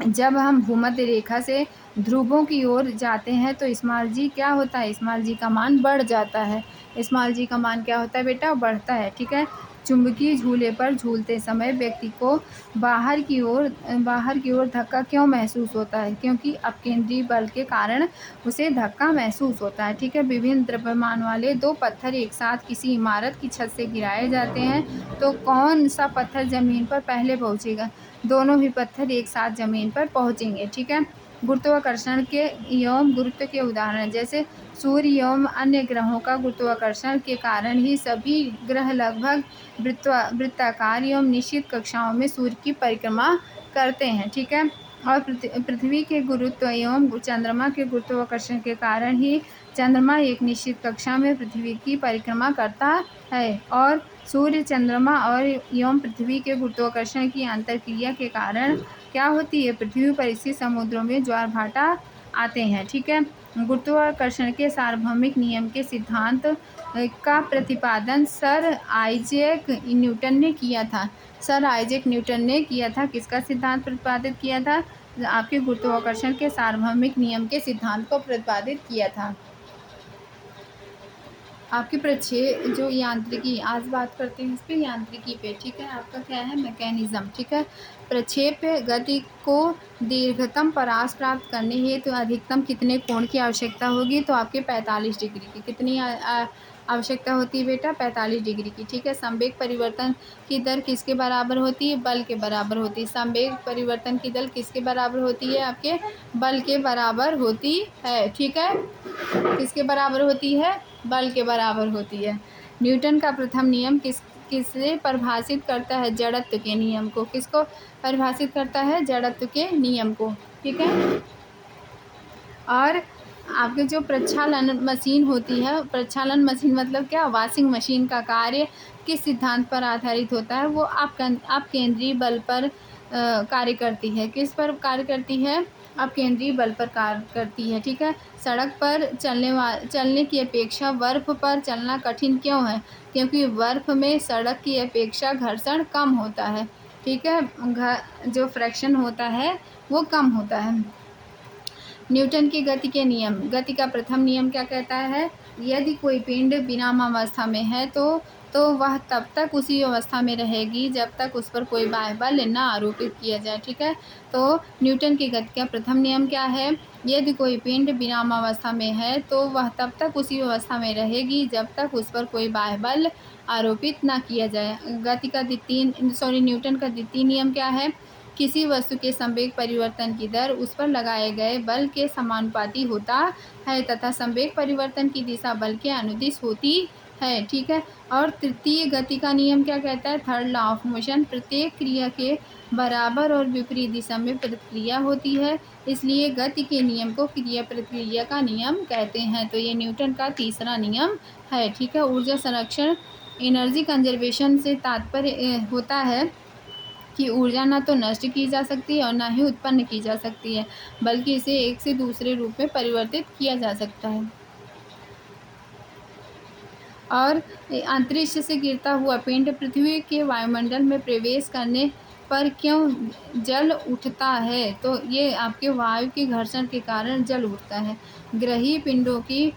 जब हम भूमध्य रेखा से ध्रुवों की ओर जाते हैं तो स्मॉल जी क्या होता है? स्मॉल जी का मान बढ़ जाता है। स्मॉल जी का मान क्या होता है बेटा? बढ़ता है। ठीक है, चुंबकीय झूले पर झूलते समय व्यक्ति को बाहर की ओर धक्का क्यों महसूस होता है? क्योंकि अपकेंद्रीय बल के कारण उसे धक्का महसूस होता है। ठीक है, विभिन्न द्रव्यमान वाले 2 पत्थर एक साथ किसी इमारत की छत से गिराए जाते हैं तो कौन सा पत्थर जमीन पर पहले पहुंचेगा? दोनों ही पत्थर एक साथ जमीन पर पहुंचेंगे। ठीक है, गुरुत्वाकर्षण के एवं गुरुत्व के उदाहरण जैसे सूर्य एवं अन्य ग्रहों का गुरुत्वाकर्षण के कारण ही सभी ग्रह लगभग वृत्ताकार एवं निश्चित कक्षाओं में सूर्य की परिक्रमा करते हैं। ठीक है, और पृथ्वी के गुरुत्व एवं चंद्रमा के गुरुत्वाकर्षण के कारण ही चंद्रमा एक निश्चित कक्षा में पृथ्वी की परिक्रमा करता है, और सूर्य, चंद्रमा और एवं पृथ्वी के गुरुत्वाकर्षण की अंतरक्रिया के कारण क्या होती है? पृथ्वी पर स्थित समुद्रों में ज्वार भाटा आते हैं। ठीक है, गुरुत्वाकर्षण के सार्वभौमिक नियम के सिद्धांत का प्रतिपादन सर आइजैक न्यूटन ने किया था। सर आइजैक न्यूटन ने किया था। किसका सिद्धांत प्रतिपादित किया था? आपके गुरुत्वाकर्षण के सार्वभौमिक नियम के सिद्धांत को प्रतिपादित किया था। आपके जो यांत्रिकी, आज बात करते हैं इस पे, यांत्रिकी पे। ठीक है, आपका क्या है? मैकेनिज्म। ठीक है, प्रक्षेप गति को दीर्घतम परास प्राप्त करने हेतु अधिकतम कितने कोण की आवश्यकता होगी? तो आपके 45 डिग्री की। कितनी आवश्यकता होती है बेटा? 45 डिग्री की। ठीक है, संवेग परिवर्तन की दर किसके बराबर होती है? बल के बराबर होती है। संवेग परिवर्तन की दर किसके बराबर होती है? आपके बल के बराबर होती है। ठीक है, किसके बराबर होती है? बल के बराबर होती है। न्यूटन का प्रथम नियम किसे परिभाषित करता है? जड़त्व के नियम को। किसको परिभाषित करता है? जड़त्व के नियम को। ठीक है, और आपके जो प्रक्षालन मशीन होती है, प्रक्षालन मशीन मतलब क्या? वॉशिंग मशीन का कार्य किस सिद्धांत पर आधारित होता है? वो आप केंद्रीय बल पर कार्य करती है। किस पर कार्य करती है? आप केंद्रीय बल पर कार्य करती है। ठीक है, सड़क पर चलने की अपेक्षा बर्फ पर चलना कठिन क्यों है? क्योंकि बर्फ में सड़क की अपेक्षा घर्षण कम होता है। ठीक है, जो फ्रैक्शन होता है वो कम होता है। न्यूटन की गति के नियम। गति का प्रथम नियम क्या कहता है? यदि कोई पिंड विराम अवस्था में है तो वह तब तक उसी अवस्था में रहेगी जब तक उस पर कोई बाह्य बल न आरोपित किया जाए। ठीक है, तो न्यूटन की गति का प्रथम नियम क्या है? यदि कोई पिंड विरामावस्था में है तो वह तब तक उसी अवस्था में रहेगी जब तक उस पर कोई बाह्य बल आरोपित न किया जाए। न्यूटन का द्वितीय नियम क्या है? किसी वस्तु के संवेग परिवर्तन की दर उस पर लगाए गए बल के समानुपाती होता है तथा संवेग परिवर्तन की दिशा बल के अनुदिश होती है। ठीक है। और तृतीय गति का नियम क्या कहता है? थर्ड लॉ ऑफ मोशन, प्रत्येक क्रिया के बराबर और विपरीत दिशा में प्रतिक्रिया होती है, इसलिए गति के नियम को क्रिया प्रतिक्रिया का नियम कहते हैं। तो ये न्यूटन का तीसरा नियम है। ठीक है। ऊर्जा संरक्षण, एनर्जी कंजर्वेशन से तात्पर्य होता है कि ऊर्जा ना तो नष्ट की जा सकती है और ना ही उत्पन्न की जा सकती है, बल्कि इसे एक से दूसरे रूप में परिवर्तित किया जा सकता है। और अंतरिक्ष से गिरता हुआ पिंड पृथ्वी के वायुमंडल में प्रवेश करने पर क्यों जल उठता है? तो ये आपके वायु के घर्षण के कारण जल उठता है। ग्रही पिंडों की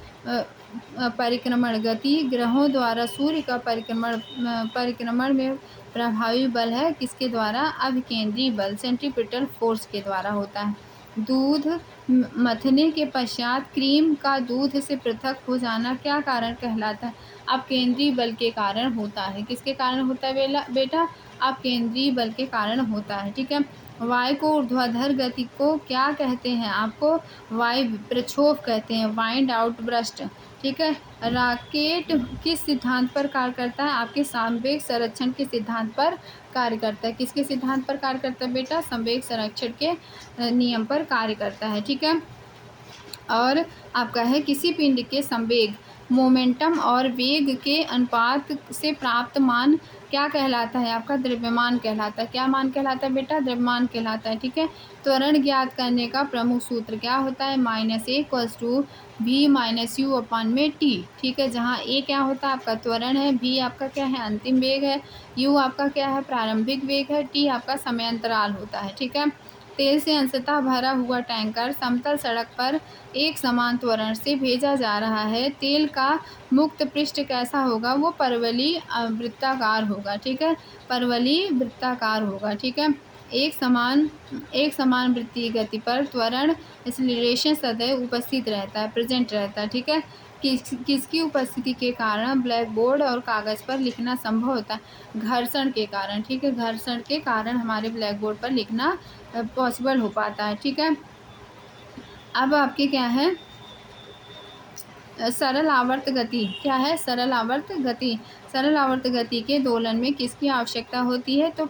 परिक्रमण गति ग्रहों द्वारा सूर्य का परिक्रमण में प्रभावी बल है किसके द्वारा? अभिकेंद्री बल, सेंट्रीपिटल फोर्स के द्वारा होता है। दूध मथने के पश्चात क्रीम का दूध से पृथक हो जाना क्या कारण कहलाता है? अपकेंद्री बल के कारण होता है। किसके कारण होता है बेटा? अपकेंद्री बल के कारण होता है। ठीक है। वायु को ऊर्ध्वाधर गति को क्या कहते हैं? आपको वायु प्रक्षोभ कहते हैं, वाइंड आउट ब्रस्ट। ठीक है। रॉकेट किस सिद्धांत पर कार्य करता है? आपके संवेग संरक्षण के सिद्धांत पर कार्य करता है। किसके सिद्धांत पर कार्य करता है बेटा? संवेग संरक्षण के नियम पर कार्य करता है। ठीक है। और आपका है किसी पिंड के संवेग, मोमेंटम और वेग के अनुपात से प्राप्त मान क्या कहलाता है? आपका द्रव्यमान कहलाता है। क्या मान कहलाता है बेटा? द्रव्यमान कहलाता है। ठीक है। त्वरण ज्ञात करने का प्रमुख सूत्र क्या होता है? -a=v-u/t। ठीक है। जहाँ a क्या होता है? आपका त्वरण है, v आपका क्या है? अंतिम वेग है, u आपका क्या है? प्रारंभिक वेग है, t आपका समयांतराल होता है। ठीक है। तेल से अंशतः भरा हुआ टैंकर समतल सड़क पर एक समान त्वरण से भेजा जा रहा है। तेल का मुक्त पृष्ठ कैसा होगा? वो परवलयी वृत्ताकार होगा। ठीक है। परवलयी वृत्ताकार होगा। ठीक है। एक समान वृत्तीय गति पर त्वरण एक्सीलरेशन सदैव उपस्थित रहता है, प्रेजेंट रहता है। ठीक है। किसकी उपस्थिति के कारण ब्लैक बोर्ड और कागज़ पर लिखना संभव होता है? घर्षण के कारण। ठीक है। घर्षण के कारण हमारे ब्लैक बोर्ड पर लिखना पॉसिबल हो पाता है। ठीक है। अब आपके क्या है? सरल आवर्त गति क्या है? सरल आवर्त गति। सरल आवर्त गति के दोलन में किसकी आवश्यकता होती है? तो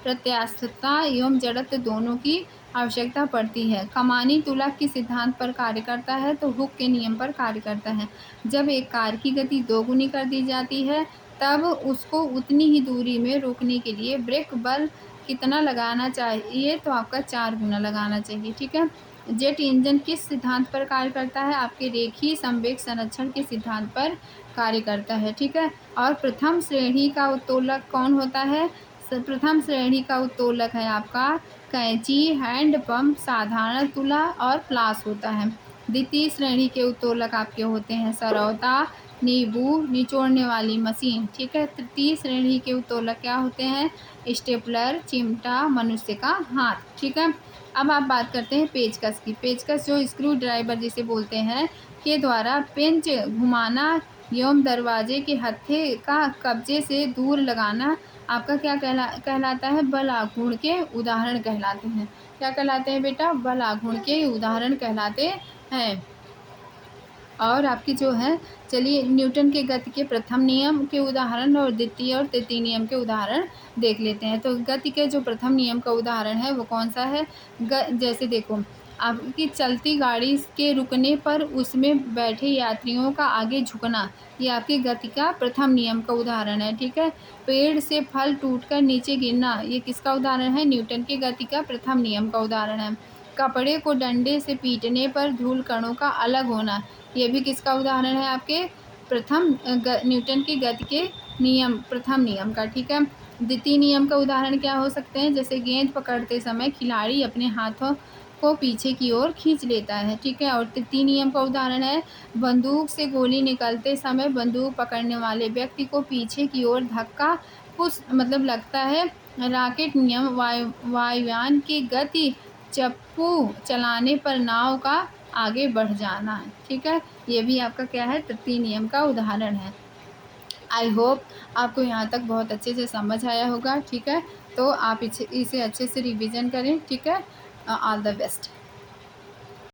प्रत्यास्थता एवं जड़त्व दोनों की आवश्यकता पड़ती है। कमानी तुलक के सिद्धांत पर कार्य करता है तो हुक के नियम पर कार्य करता है। जब एक कार की गति दोगुनी कर दी जाती है तब उसको उतनी ही दूरी में रोकने के लिए ब्रेक बल कितना लगाना चाहिए? तो आपका 4 गुना लगाना चाहिए। ठीक है। जेट इंजन किस सिद्धांत पर कार्य करता है? आपके रेखीय संवेग संरक्षण के सिद्धांत पर कार्य करता है। ठीक है। और प्रथम श्रेणी का उत्तोलक कौन होता है? प्रथम श्रेणी का उत्तोलक है आपका कैंची, हैंड पंप, साधारण तुला और प्लास होता है। द्वितीय श्रेणी के उत्तोलक आपके होते हैं सरौता, नींबू, निचोड़ने वाली मशीन। ठीक है। तृतीय श्रेणी के उत्तोलक क्या होते हैं? स्टेपलर, चिमटा, मनुष्य का हाथ। ठीक है। अब आप बात करते हैं पेचकस की। पेचकस जो स्क्रू ड्राइवर जिसे बोलते हैं के द्वारा पेंच घुमाना एवं दरवाजे के हत्थे का कब्जे से दूर लगाना आपका क्या कहलाता है? बल आघूर्ण के उदाहरण कहलाते हैं। क्या कहलाते हैं बेटा? बल आघूर्ण के उदाहरण कहलाते हैं। और आपकी जो है, चलिए न्यूटन के गति के प्रथम नियम के उदाहरण और द्वितीय और तृतीय नियम के उदाहरण देख लेते हैं। तो गति के जो प्रथम नियम का उदाहरण है वो कौन सा है? जैसे देखो, आपकी चलती गाड़ी के रुकने पर उसमें बैठे यात्रियों का आगे झुकना, ये आपकी गति का प्रथम नियम का उदाहरण है। ठीक है। पेड़ से फल टूटकर नीचे गिरना, ये किसका उदाहरण है? न्यूटन की गति का प्रथम नियम का उदाहरण है। कपड़े को डंडे से पीटने पर धूल कणों का अलग होना, ये भी किसका उदाहरण है? आपके न्यूटन की गति के प्रथम नियम का। ठीक है। द्वितीय नियम का उदाहरण क्या हो सकते हैं? जैसे गेंद पकड़ते समय खिलाड़ी अपने हाथों को पीछे की ओर खींच लेता है। ठीक है। और तृतीय नियम का उदाहरण है बंदूक से गोली निकलते समय बंदूक पकड़ने वाले व्यक्ति को पीछे की ओर धक्का लगता है। रॉकेट नियम वायुयान की गति चप्पू चलाने पर नाव का आगे बढ़ जाना है। ठीक है, ये भी आपका क्या है, तृतीय नियम का उदाहरण है। आई होप आपको यहाँ तक बहुत अच्छे से समझ आया होगा। ठीक है, तो आप इसे अच्छे से रिवीजन करें। ठीक है, ऑल द बेस्ट।